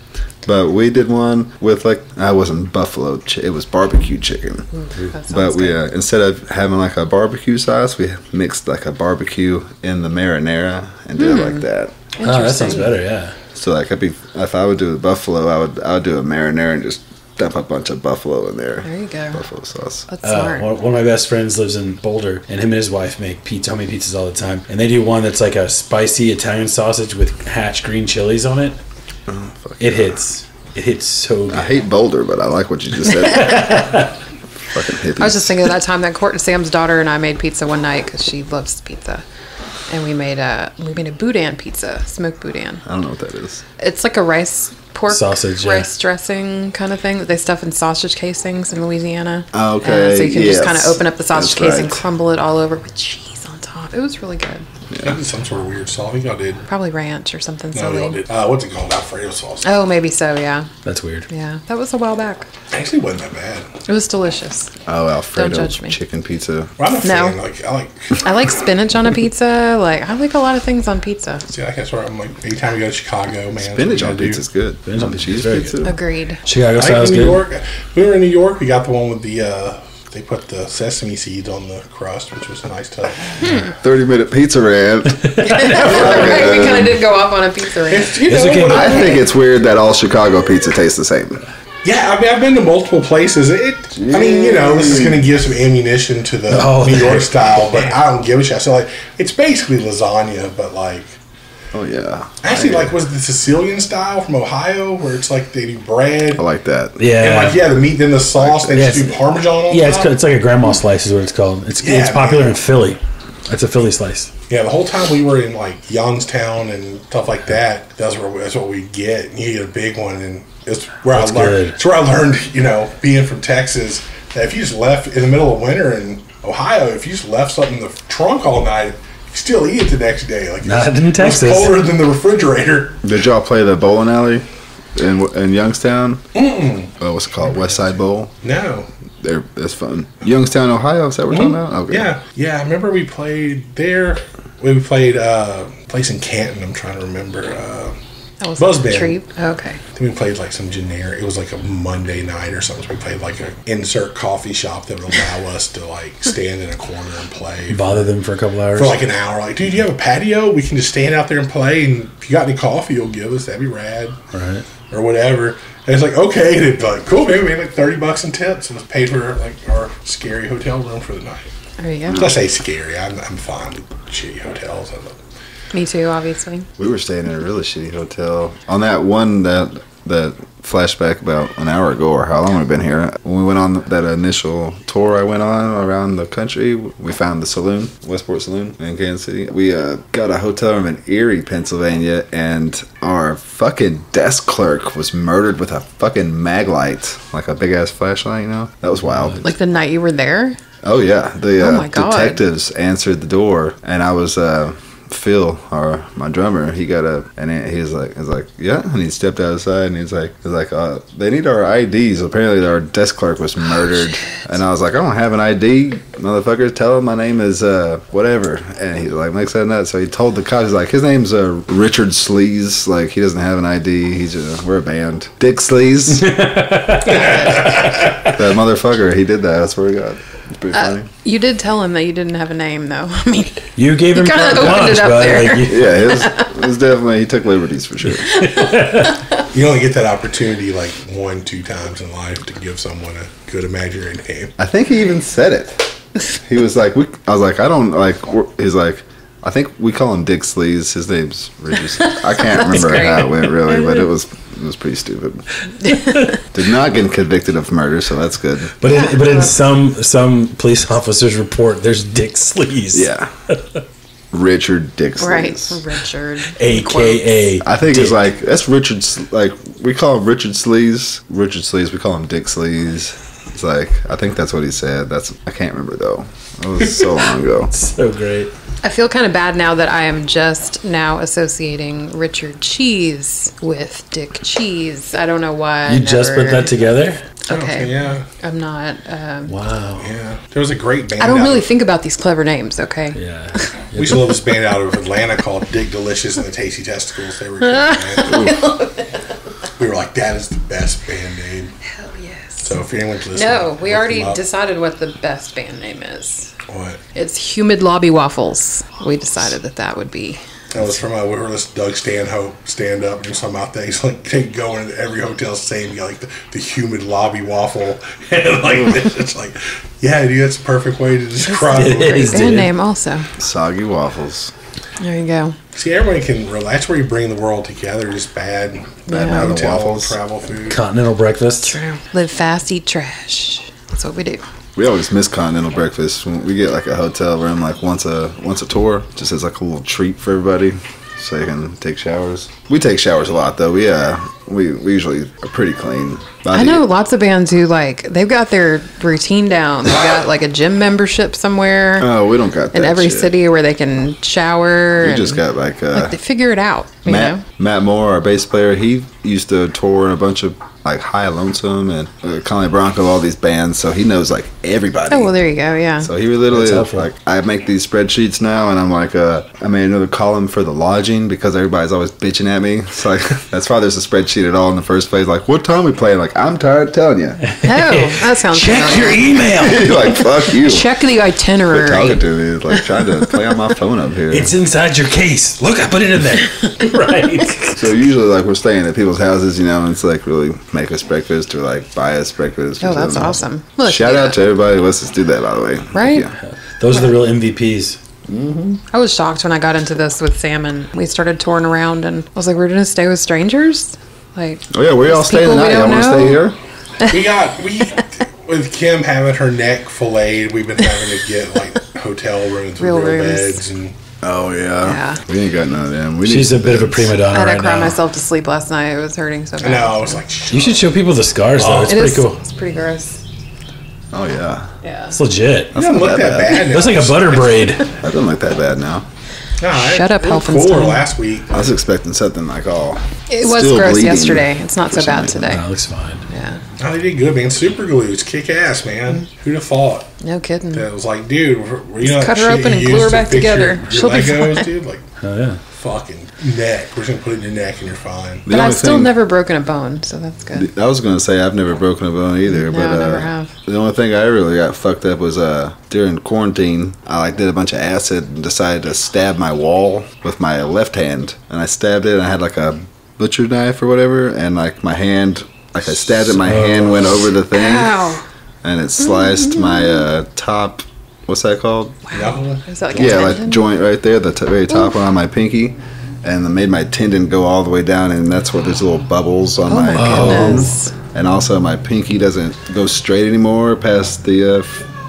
But we did one with I wasn't buffalo. It was barbecue chicken. That sounds But we good. instead of having like a barbecue sauce, we mixed like a barbecue in the marinara and did it like that. Oh, that sounds Interesting. better. Yeah. So like if I would do the buffalo, I would do a marinara and just dump a bunch of buffalo in there. There you go. Buffalo sauce. That's smart. One of my best friends lives in Boulder, and him and his wife make homemade pizzas all the time. And they do one that's like a spicy Italian sausage with hatch green chilies on it. Oh, fuck It yeah. hits so good. I hate Boulder, but I like what you just said. Fucking hippies. I was just thinking of that time that Sam's daughter and I made pizza one night because she loves pizza, and we made a boudin pizza, smoked boudin. I don't know what that is. It's like a pork Sausage, yeah. rice dressing kind of thing that they stuff in sausage casings in Louisiana. Oh, okay, So you can just yes. kind of open up the sausage That's casing, right. crumble it all over with cheese on top. It was really good. I did some sort of weird sauce. I think y'all did. Probably ranch or something No, y'all silly. did. What's it called? Alfredo sauce. Oh, maybe so. Yeah, That's weird. yeah. That was a while back. Actually, wasn't that bad. It was delicious. Oh, Alfredo Don't judge me. chicken pizza. Well, I'm a No. fan. I like. I like spinach on a pizza. I like a lot of things on pizza. See, I guess where I'm like, anytime we go to Chicago, man. Spinach on pizza is good. Spinach on pizza is cheese very pizza. good. Agreed. Chicago I style is think in New good. York, we were in New York. We got the one with the. They put the sesame seeds on the crust, which was a nice touch. 30-minute pizza rant. Right, we kind of did go off on a pizza rant. It's, you It's know, okay. when I I- think it's weird that all Chicago pizza tastes the same. Yeah, I mean, I've been to multiple places. I mean, this is going to give some ammunition to the New York style, but I don't give a shit. So, it's basically lasagna, but Oh yeah. actually, was it the Sicilian style from Ohio, where it's like they do bread I like that. Yeah. and the meat, then the sauce, they just Yes. do Parmesan on Yeah, top. it's like a grandma slice is what it's called. It's Yeah, popular man. in Philly. It's a Philly slice. Yeah, the whole time we were in Youngstown and stuff like that, that's what we get. And you get a big one, and it's where That's I learned. good. It's where I learned, being from Texas, that if you just left in the middle of winter in Ohio, if you just left something in the trunk all night, you still eat it the next day. Not in Texas. It's colder than the refrigerator. Did y'all play the bowling alley in Youngstown? What's it called? West Side Bowl. No. That's fun. Youngstown, Ohio. Is that what we're talking about? Okay. Yeah. I remember we played there. We played a place in Canton. I'm trying to remember. That was Buzz a band. treat. Okay. Then we played some generic. It was a Monday night or something. So we played an insert coffee shop that would allow us to stand in a corner and play Bother them for a couple hours. for an hour. Dude, you have a patio? We can just stand out there and play. And if you got any coffee, you'll give us. That'd be rad. Right. Or whatever. And it's okay. And it's cool, man. We made $30 in tips and it's paid for our scary hotel room for the night. There you go. I say scary. I'm fine with shitty hotels. Me too, obviously. We were staying in a really shitty hotel. On that one that flashback about an hour ago, or how long we've been here, when we went on that initial tour I went on around the country, we found the saloon, Westport Saloon in Kansas City. We got a hotel room in Erie, Pennsylvania, and our fucking desk clerk was murdered with a fucking mag light, like a big ass flashlight, That was wild. Like the night you were there? Oh yeah, the Oh my God. detectives answered the door, and I was Phil, my drummer. He got up and he's like, yeah, and he stepped outside and he's like, they need our IDs. Apparently, our desk clerk was murdered, and I was like, I don't have an ID, motherfucker. Tell him my name is whatever, and he's like, makes that nut. So he told the cops, his name's Richard Sleaze. He doesn't have an ID. We're a band, Dick Sleaze. That motherfucker, he did that. I swear to God. It's pretty funny. You did tell him that you didn't have a name, though. I mean, You gave him kinda carte opened blanche, it up but there. Yeah, it was definitely, he took liberties for sure. You only get that opportunity 1-2 times in life to give someone a good imaginary name. I think he even said it. He was like, I was like, I don't he's like, I think we call him Dick Sleaze. His name's Richard. I can't remember how it went really, but it was pretty stupid. Did not get convicted of murder, so that's good. But in some police officers' report, there's Dick Sleaze. Yeah. Richard Dick Sleaze. Right, Richard. AKA. I think Dick. it's like, that's Richard, like, we call him Richard Sleaze. Richard Sleaze, we call him Dick Sleaze. It's like, I think that's what he said. I can't remember though. It was so long ago. So great. I feel kind of bad now that I am just now associating Richard Cheese with Dick Cheese. I don't know why. You just put that together? Okay. Yeah. I'm not. Wow. Yeah. There was a great band. I don't really think about these clever names, okay? Yeah. We used to love this band out of Atlanta called Dick Delicious and the Tasty Testicles. They were good, man. We were like, that is the best band name. Hell yes. So if anyone's listening. No, we look already them up. decided what the best band name is. What? It's Humid Lobby Waffles. We decided that would be. That was from we were listening to Doug Stanhope stand up and some out there. He's like, they go into every hotel saying, you got like the humid lobby waffle. And like this, it's like, yeah, dude, that's a perfect way to describe It it. is. Band Dude. name also. Soggy waffles. There you go. See, everybody can, that's where you bring the world together. Just bad Mountain hotel waffles. travel food. Continental breakfast. True. Live fast, eat trash. That's what we do. We always miss continental breakfast. When we get like a hotel room like once a tour, just as like a little treat for everybody, so you can take showers. We take showers a lot though. We usually are pretty clean. I know lots of bands who they've got their routine down. They've got like a gym membership somewhere Oh, we don't got that in every shit. city where they can shower. We just got like they figure it out. You know? Matt Moore, our bass player. He used to tour in a bunch of like High Lonesome and Conley Bronco, all these bands. So he knows like everybody. Oh well, there you go. Yeah. So he would literally That's helpful. like, I make these spreadsheets now, and I'm like, I made another column for the lodging because everybody's always bitching at me. It's like, that's why there's a spreadsheet at all in the first place. Like, what time we playing? Like, I'm tired of telling you. Oh, that sounds Check your familiar. email. You're like, fuck you. Check the Quit itinerary. talking to me. It's like trying to play on my phone up here. It's inside your case. Look, I put it in there. Right. So usually, like, we're staying at people's houses, you know, and it's like really make us breakfast or like buy us breakfast. or Oh, that's something. awesome. Well, let's Shout do out that. to everybody. Let's just do that, by the way. Right? Yeah. Those are the real MVPs. I was shocked when I got into this with Sam and we started touring around and I was like, we're going to stay with strangers? Like, Oh yeah, where y'all these staying people we tonight? Y'all don't want to stay know? here? With Kim having her neck filleted, we've been having to get like hotel rooms Real with real rooms. beds and Oh yeah. Yeah. We ain't got none of them. We She's need a bit of a prima I donna had to right cry now. myself to sleep last night. It was hurting so bad. I know, I was like, You should show people the scars, though. It's It pretty is- cool. It's pretty gross. Oh yeah. Yeah. It's legit. it doesn't look that bad. Looks like a butter braid. That doesn't look that bad now. Shut up, It was cooler Helfenstein. last week. I was expecting something like It was still gross bleeding yesterday. It's not for so bad some today. No, it looks fine. Yeah. Oh, they did good, man. Super glue. It's kick ass, man. Who'd have thought? No kidding. That was like, dude, you know, cut that her shit open and you glue her use to back fix together. Your She'll be Legos, fine. dude, like Oh, yeah. fucking neck. We're just gonna put it in your neck and you're fine. But I've still never broken a bone, so that's good. I was gonna say I've never broken a bone either, No, but I never have. the only thing I really got fucked up was during quarantine. I like did a bunch of acid and decided to stab my wall with my left hand, and I stabbed it. And I had like a butcher knife or whatever, and like my hand, like I stabbed it, my hand went over the thing, Ow. and it sliced my top. What's that called? Knuckle? Is that like a Yeah, like tendon? joint right there, the very top one on my pinky, and it made my tendon go all the way down, and that's where there's little bubbles on Oh my tendon. goodness. And also, my pinky doesn't go straight anymore past the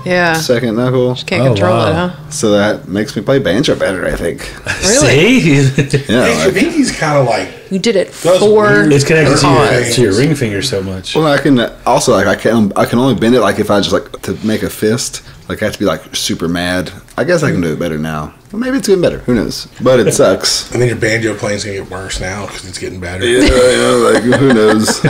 Yeah. second knuckle, Can't Oh, control wow. it, huh? so that makes me play banjo better, I think. See? Yeah, Hey, your like, pinky's kind of like You did it That's for weird. It's connected Cons. to your ring finger so much. well, I can also like I can only bend it like if I just like to make a fist. Like I have to be like super mad. I guess I can do it better now. Well, maybe it's getting better. Who knows? But it sucks. and then your banjo playing's gonna get worse now because it's getting better. Yeah, like who knows?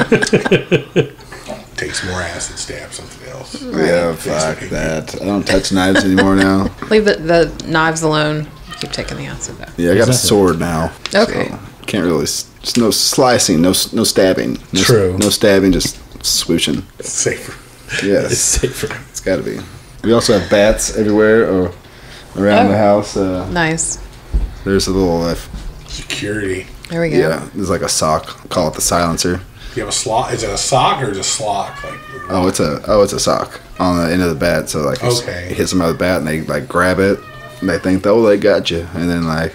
Takes more acid, stab something else. Yeah, fuck that. I don't touch knives anymore now. Leave the knives alone. Keep taking the acid though. Yeah, I got a Exactly. sword now. Okay. So can't really. Just no slicing, no stabbing. No, True. No stabbing, just swooshing. It's safer. It's Yes, safer. it's got to be. We also have bats everywhere or around Oh. the house. Nice. There's a little. Security. There we go. Yeah, there's like a sock. Call it the silencer. You have a slock. Is it a sock or just slock? Like Oh, it's a sock on the end of the bat. So like, Okay. it hits them with the bat and they like grab it they think they got you, and then like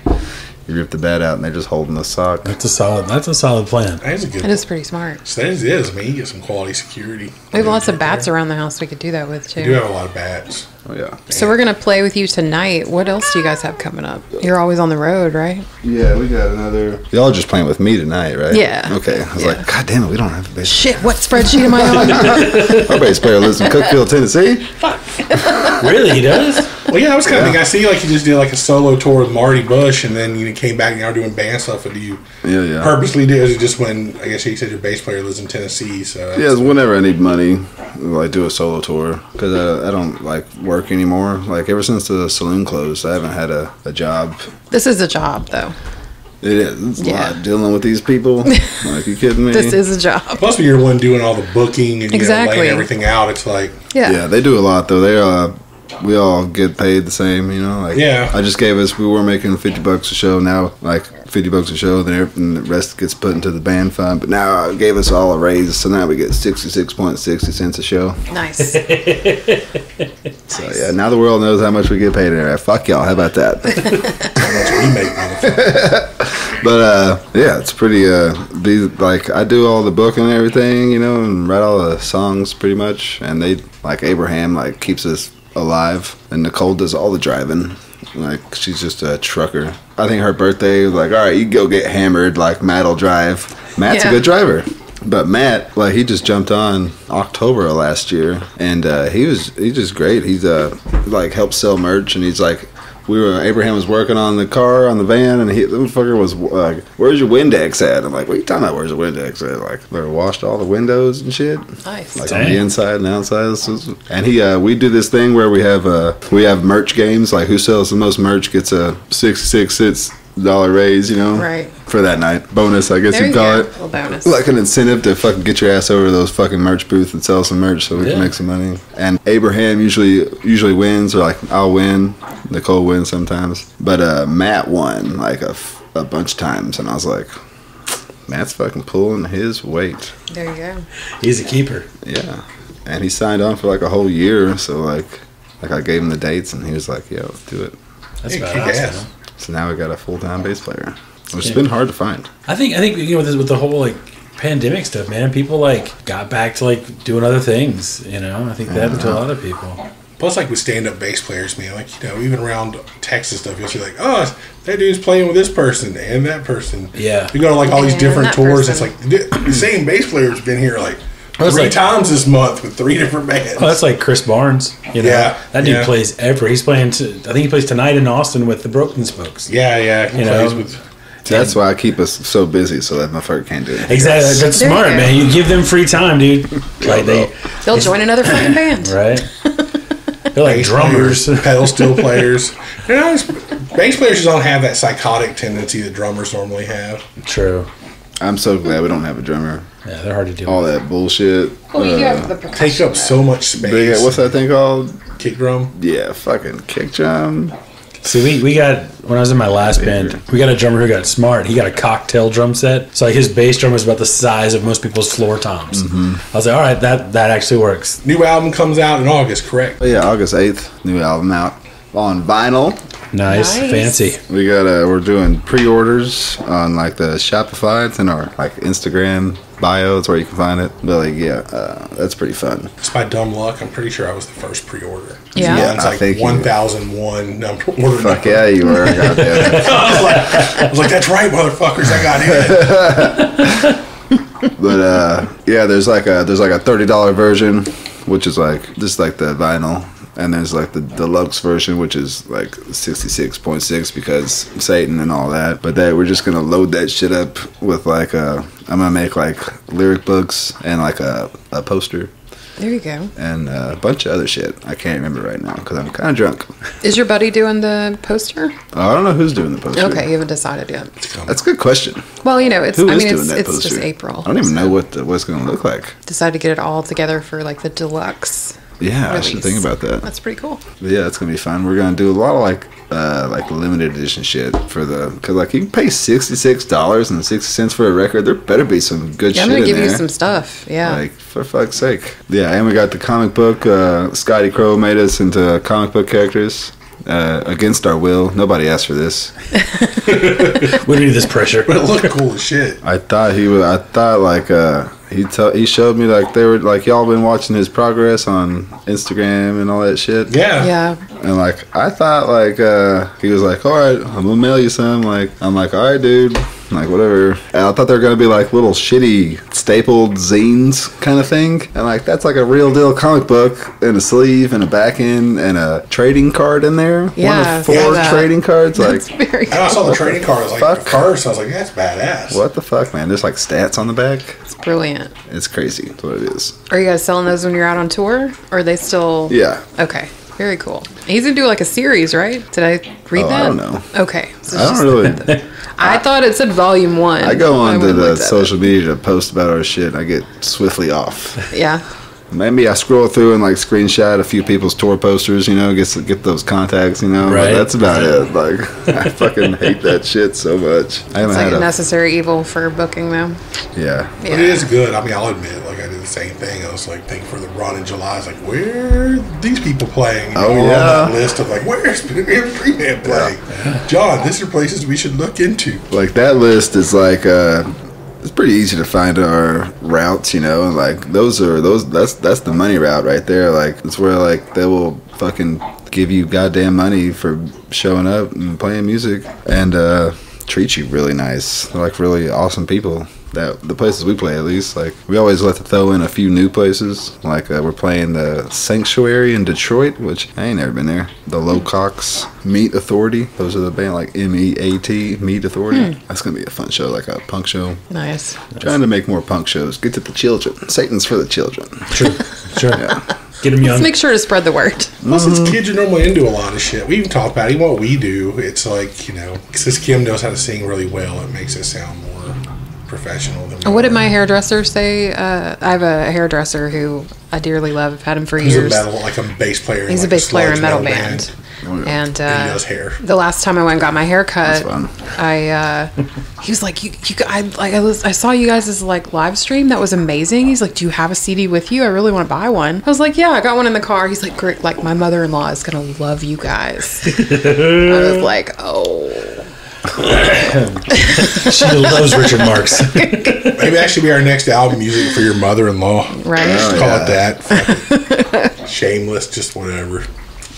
you rip the bat out and they're just holding the sock. That's a solid plan. That is a good It is pretty smart. So that is. I mean, you get some quality security. We have lots of bats around the house we could do that with, We do too. have a lot of bats. Oh yeah. So we're going to play with you tonight. What else do you guys have coming up? You're always on the road, right? Yeah, we got another. Y'all are just playing with me tonight, right? Yeah. Okay. I was Yeah. like, God damn it, we don't have a bass. Shit, what spreadsheet am I on? Our bass player lives in Cookeville, Tennessee. Really, he does? Well, yeah, I was kind of thinking. I see like you just did like a solo tour with Marty Bush, and then you came back and now doing band stuff. Or do you Yeah. purposely do? Is it just when I guess you said your bass player lives in Tennessee? So that's- Yeah, it's whenever I need money, like do a solo tour because I don't like work anymore. Like ever since the saloon closed, I haven't had a job. This is a job, though. It is. It's a Yeah. lot dealing with these people. Like, you kidding me? This is a job. Plus, when you're the one doing all the booking and Exactly. laying everything out, it's like Yeah, they do a lot though. They we all get paid the same, you know. Like Yeah. I just gave us. We were making $50 a show. Now like $50 a show. Then the rest gets put into the band fund. But now I gave us all a raise, so now we get 66.60 a show. Nice. So yeah, now the world knows how much we get paid in there. Fuck y'all. How about that? how much we make. Motherfucker. But yeah, it's pretty. Like I do all the booking and everything, you know, and write all the songs pretty much. And they like Abraham like keeps us alive, and Nicole does all the driving. Like she's just a trucker. I think her birthday was like, all right, you go get hammered. Like Matt'll drive. Matt's a Yeah. good driver. But Matt, like he just jumped on October of last year, and he's just great. He's like helped sell merch, and he's like, Abraham was working on the car, on the van, and the motherfucker was like, "Where's your Windex at?" I'm like, "What are you talking about? Where's the Windex at?" Like they washed all the windows and shit, Nice. like on the inside and outside. And we do this thing where we have merch games. Like who sells the most merch gets a 66 cents raise, you know, Right. for that night. Bonus, I guess There you'd you call go. it. Little bonus. Like an incentive to fucking get your ass over to those fucking merch booths and sell some merch so we Yeah. can make some money. And Abraham usually wins, or like I'll win. Nicole wins sometimes. But Matt won like a bunch of times, and I was like, Matt's fucking pulling his weight. There you go. He's a keeper. Yeah. And he signed on for like a whole year, so like I gave him the dates, and he was like, yeah, let's do it. That's Yeah, badass, kick ass. man. So now we got a full-time bass player, which has Yeah. been hard to find. I think you know with the whole like pandemic stuff, man, people like got back to like doing other things. You know, I think that happened to a lot of people. Plus, like with stand-up bass players, man, like even around Texas stuff, you'll see like, oh, that dude's playing with this person and that person. Yeah. You go to like all these And different that tours. person. It's like the same bass player's been here like That's three like- times this month with 3 different bands. Oh, that's like Chris Barnes. You know, Yeah, that dude yeah. plays ever. He's playing. I think he plays tonight in Austin with the Broken Spokes. yeah. He You plays know, with. That's why I keep us so busy, so that motherfucker can't do it. Exactly. That's There you smart, go. man. You give them free time, dude. Like They'll join another fucking band. right? They're like Bass drummers. players, pedal steel players. You know, bass players just don't have that psychotic tendency that drummers normally have. True. I'm so glad we don't have a drummer. Yeah, they're hard to do. All that bullshit. Well, you do have the percussion. Takes up so much space. Big, what's that thing called? Kick drum? Yeah, fucking kick drum. See, we got, when I was in my last band, we got a drummer who got smart. He got a cocktail drum set. So like his bass drum was about the size of most people's floor toms. I was like, all right, that actually works. New album comes out in August, correct? Oh, yeah, August 8th, new album out on vinyl. Nice. Nice. Fancy. We got we're doing pre-orders on like the Shopify. It's in our like Instagram bio. It's where you can find it. But like, yeah, that's pretty fun. Just by dumb luck, I'm pretty sure I was the first pre-order. Yeah. Yeah, Mine's I like think you were. 1001 number order. Fuck number. yeah, you were. Goddamn. I was like, that's right, motherfuckers. I got in. But yeah, there's like a $30 version, which is like just like the vinyl, and there's like the deluxe version, which is like 66.6 because Satan and all that. But we're just gonna load that shit up with like I'm gonna make like lyric books and like a poster There you go. and a bunch of other shit. I can't remember right now because I'm kind of drunk. Is your buddy doing the poster? Oh, I don't know who's doing the poster. Okay, you haven't decided yet. That's a good question. Well, you know, it's Who I is mean doing that it's poster? just April. I don't even so know what it's gonna look like. Decided to get it all together for like the deluxe. Yeah, I should release. think about that. That's pretty cool. But yeah, it's gonna be fun. We're gonna do a lot of like limited edition shit for because like you can pay $66.60 for a record. There better be some good Yeah, shit I'm gonna in give you there. some stuff. Yeah. Like for fuck's sake. Yeah, and we got the comic book. Scotty Crow made us into comic book characters. against our will. Nobody asked for this. We need this pressure. But it looked cool as shit. I thought he showed me like they were like y'all been watching his progress on Instagram and all that shit. Yeah. Yeah. And like I thought like he was like, all right, I'm gonna mail you some. Like I'm like, all right, dude. Like whatever. And I thought they were gonna be like little shitty stapled zines kind of thing. And like that's like a real deal comic book and a sleeve and a back end and a trading card in there. Yeah, One of 4 yeah, that. trading cards. That's Like very And I saw the trading card. I was like, Fuck. at first, I was like, that's badass. what the fuck, man? There's like stats on the back. It's brilliant. It's crazy. That's what it is. Are you guys selling those when you're out on tour? Or are they still? Yeah. Okay. Very cool. He's gonna do like a series, right? Did I read that? I don't know. Okay. So I it's don't just- really. I thought it said volume 1. I go on to went and the looked at social media to post about our shit. I get swiftly off. it. Yeah. Maybe I scroll through and like screenshot a few people's tour posters, you know, get those contacts, you know. But Right. that's about it. Like I fucking hate that shit so much. I haven't It's like had a a necessary evil for booking them. yeah. But it is good. I mean, I'll admit, like I did the same thing. I was like thinking for the run in July. I was like, where are these people playing? You know, Oh, we're yeah. on that list of like, where's Pentagram String Band playing? John, these are places we should look into. Like that list is like it's pretty easy to find our routes, you know, and like that's the money route right there. Like it's where like they will fucking give you goddamn money for showing up and playing music and treat you really nice. They're like really awesome people. That the places we play, at least, like we always like to throw in a few new places. Like we're playing the Sanctuary in Detroit, which I ain't never been there. The Lowcocks Meat Authority, those are the band like MEAT Meat Authority. That's gonna be a fun show, like a punk show. Nice. Trying to make more punk shows. Get to the children. Satan's for the children. Sure. Yeah. Get them young. Let's make sure to spread the word. Plus, since kids are normally into a lot of shit, we even talk about even what we do. It's like, you know, since Kim knows how to sing really well, it makes it sound more professional than we What did are. my hairdresser say? I have a hairdresser who I dearly love. I've had him for He's years. a metal, like a bass player. in He's a like bass player in sludge metal band. And And he does hair. the last time I went and got my hair cut, That's fun. he was like, I saw you guys' like live stream. That was amazing. He's like, do you have a CD with you? I really want to buy one. I was like, yeah, I got one in the car. He's like, great. Like my mother-in-law is gonna love you guys. I was like, oh. She loves Richard Marx. Maybe that should be our next album music for your mother-in-law. Right. Oh, Call yeah. it that. Shameless, just whatever.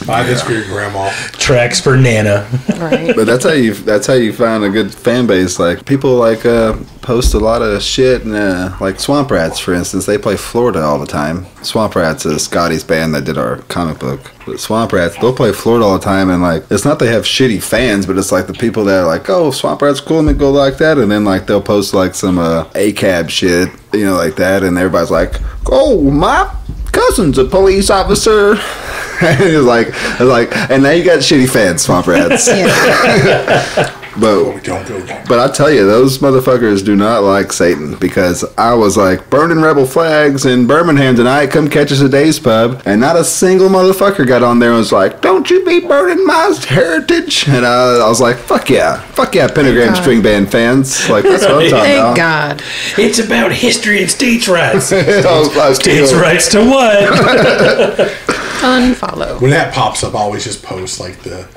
Buy this for your grandma. Tracks for Nana. Right. But that's how you find a good fan base. Like people like post a lot of shit, and like Swamp Rats, for instance, they play Florida all the time. Swamp Rats is Scotty's band that did our comic book. But Swamp Rats, they'll play Florida all the time, and like it's not they have shitty fans, but it's like the people that are like, oh, Swamp Rats cool, and they go like that, and then like they'll post like some ACAB shit, you know, like that, and everybody's like, oh, my cousin's a police officer. And it's like, and now you got shitty fans, Swamp Rats. Yeah. Oh, we don't go. But I tell you, those motherfuckers do not like Satan, because I was like burning rebel flags in Birmingham tonight. Come catch us at Dave's Pub, and not a single motherfucker got on there and was like, "Don't you be burning my heritage?" And I was like, "Fuck yeah, Pentagram String Band fans!" Like that's what I'm talking Thank about. God. It's about history and states' rights. I was States' cool. rights to what? Unfollow. When that pops up, I always just post like the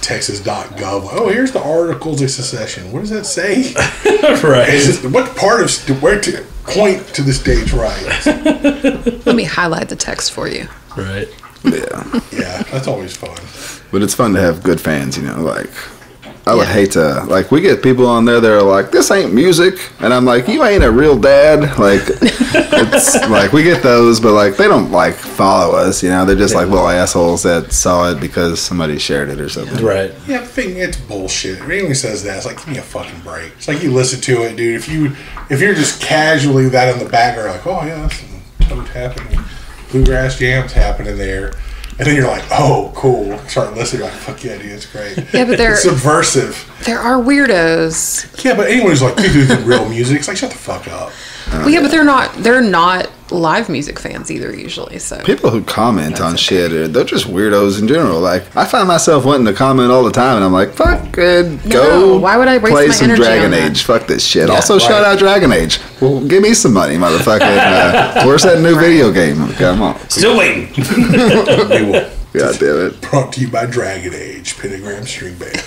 Texas.gov. Oh, here's the Articles of Secession. What does that say? Right. Is it, what part of where to point to the states' rights? Let me highlight the text for you. Right. Yeah, Yeah, that's always fun. but it's fun to have good fans, you know. Like I would Yeah. hate to, like, we get people on there that are like, "This ain't music," and I'm like, "You ain't a real dad." Like, it's like we get those, but like they don't like follow us, you know. They're just like little assholes that saw it because somebody shared it or something. Right. Yeah, the thing, it's bullshit. If anyone says that, it's like, give me a fucking break. It's like you listen to it, dude. If you're just casually that in the background, like, oh yeah, that's some toad happening, bluegrass jams happening there. And then you're like, oh, cool. Start listening, you're like, fuck yeah, dude, it's great. Yeah, but It's subversive. there are weirdos. Yeah, but anyone who's like, dude, this is real music, it's like, shut the fuck up. Well, yeah, but they're not live music fans either usually. So People who comment on shit, they're just weirdos in general. Like, I find myself wanting to comment all the time, and I'm like, fuck it, go. why would I waste play my some energy Dragon on that? Age? Fuck this shit. Yeah, also, right. shout out Dragon Age. Well, give me some money, motherfucker. Where's that new video game? Come on. Still waiting. We will. God damn it. Brought to you by Dragon Age, Pentagram String Band.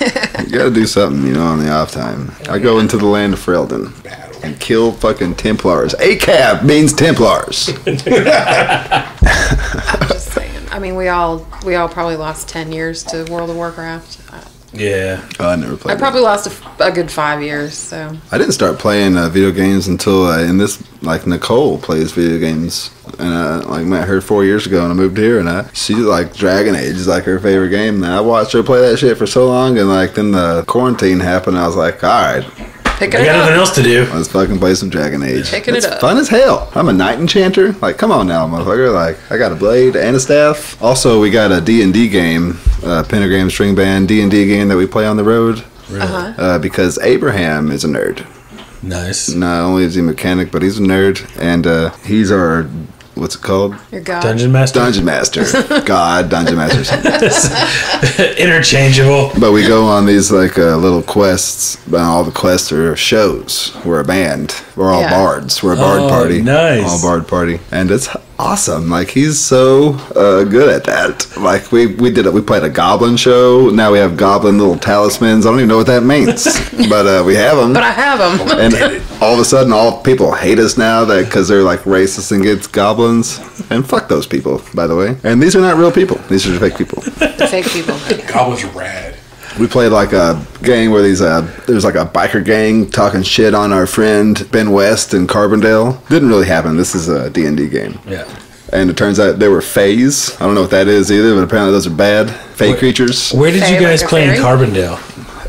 You gotta do something, on the off time. I go into the land of Freldon Battle. and kill fucking Templars. ACAB means Templars. I'm just saying. I mean, we all probably lost 10 years to World of Warcraft. Yeah. I never played I probably lost a good 5 years. So I didn't start playing video games until Nicole plays video games, and I met her 4 years ago, and I moved here, and she's like Dragon Age is like her favorite game. And I watched her play that shit for so long, and then the quarantine happened. I was like, all right, I got nothing else to do. let's fucking play some Dragon Age. Picking It's it up. fun as hell. I'm a knight enchanter. Like, come on now, motherfucker. Like, I got a blade and a staff. Also, we got a D&D game, Pentagram String Band D&D game that we play on the road. Uh-huh. Because Abraham is a nerd. Nice. Not only is he a mechanic, but he's a nerd, and he's our, what's it called? Your God. Dungeon Master? Dungeon Master. God, Dungeon Master. Interchangeable. But we go on these little quests. All the quests are shows. We're a band. We're all Yeah. bards. We're a bard party. Nice. All bard party, and it's awesome. Like, he's so good at that. Like, we played a goblin show. Now we have goblin little talismans. I don't even know what that means, but we have them. But I have them. And all of a sudden, all people hate us now because they're like racist against goblins. And fuck those people, by the way. And these are not real people. These are fake people. Fake people. Goblins are rad. We played like a game where there's like a biker gang talking shit on our friend Ben West in Carbondale. Didn't really happen. This is a D&D game. Yeah. And it turns out they were fays. I don't know what that is either, but apparently those are bad. Fey creatures. Where did Fey you guys like a play in fairy? Carbondale?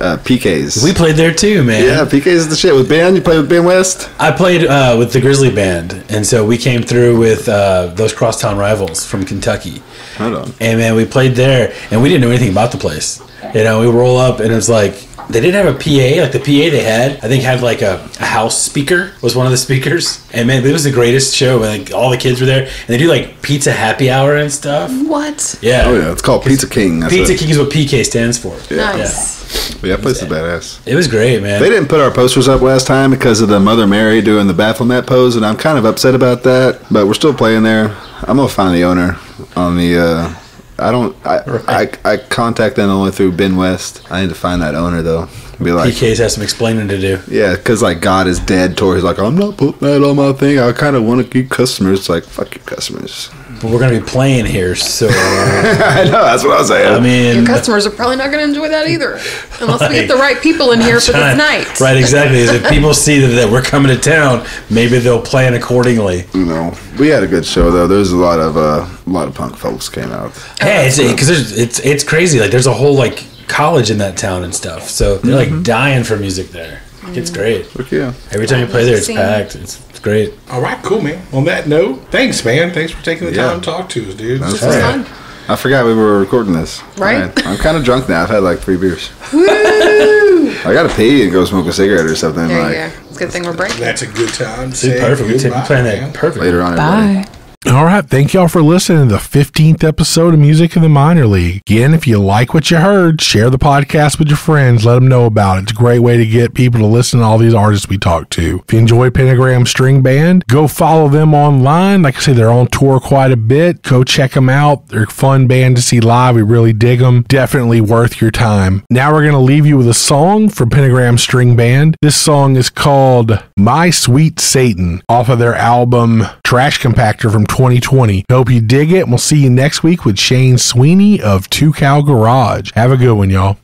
PKs. We played there too, man. Yeah, PKs is the shit. With Ben, you played with Ben West? I played with the Grizzly Band, and so we came through with those crosstown rivals from Kentucky. Hold on. And man, we played there, and we didn't know anything about the place. We roll up, and it was like they didn't have a PA. Like the PA they had, I think had like a house speaker was one of the speakers. And man, it was the greatest show. Like all the kids were there, and they do like pizza happy hour and stuff. What? Yeah. Oh, yeah. It's called Pizza King. That's Pizza it. King is what PK stands for. Yeah. Nice. Yeah, that place is badass. It was great, man. They didn't put our posters up last time because of the Mother Mary doing the Baphomet pose, and I'm kind of upset about that. But we're still playing there. I'm gonna find the owner on the. I contact them only through Ben West. I need to find that owner though. Be like, PK's has some explaining to do. yeah, because like God is dead. Tori's like, I'm not putting that on my thing. I kind of want to keep customers. It's like, fuck your customers. But we're gonna be playing here, so I know, that's what I was saying. I mean, Your customers are probably not going to enjoy that either, unless we get the right people in here for this night. Right, exactly. If people see that we're coming to town, maybe they'll plan accordingly. We had a good show though. There's a lot of punk folks came out. Hey, it's crazy. Like there's a whole like college in that town and stuff, so they're like dying for music there. It's great. Fuck yeah. Every time you play there, it's Scene. packed. It's great. All right, cool, man. On that note, thanks, man. Thanks for taking the Yeah. time to talk to us, dude. That's This was right. fun. I forgot we were recording this. Right? I'm kind of drunk now. I've had like 3 beers. I gotta pee and go smoke a cigarette or something. There like you go. It's a good thing we're breaking. That's a good time. Dude, Say perfect. We're goodbye, playing that man. perfect. later on. Everybody. All right. Thank y'all for listening to the 15th episode of Music in the Minor League. Again, if you like what you heard, share the podcast with your friends. Let them know about it. It's a great way to get people to listen to all these artists we talk to. If you enjoy Pentagram String Band, go follow them online. Like I say, they're on tour quite a bit. Go check them out. They're a fun band to see live. We really dig them. Definitely worth your time. Now we're going to leave you with a song from Pentagram String Band. This song is called My Sweet Satan off of their album Trash Compactor from 2020. Hope you dig it. We'll see you next week with Shane Sweeney of Two Cow Garage. Have a good one, y'all.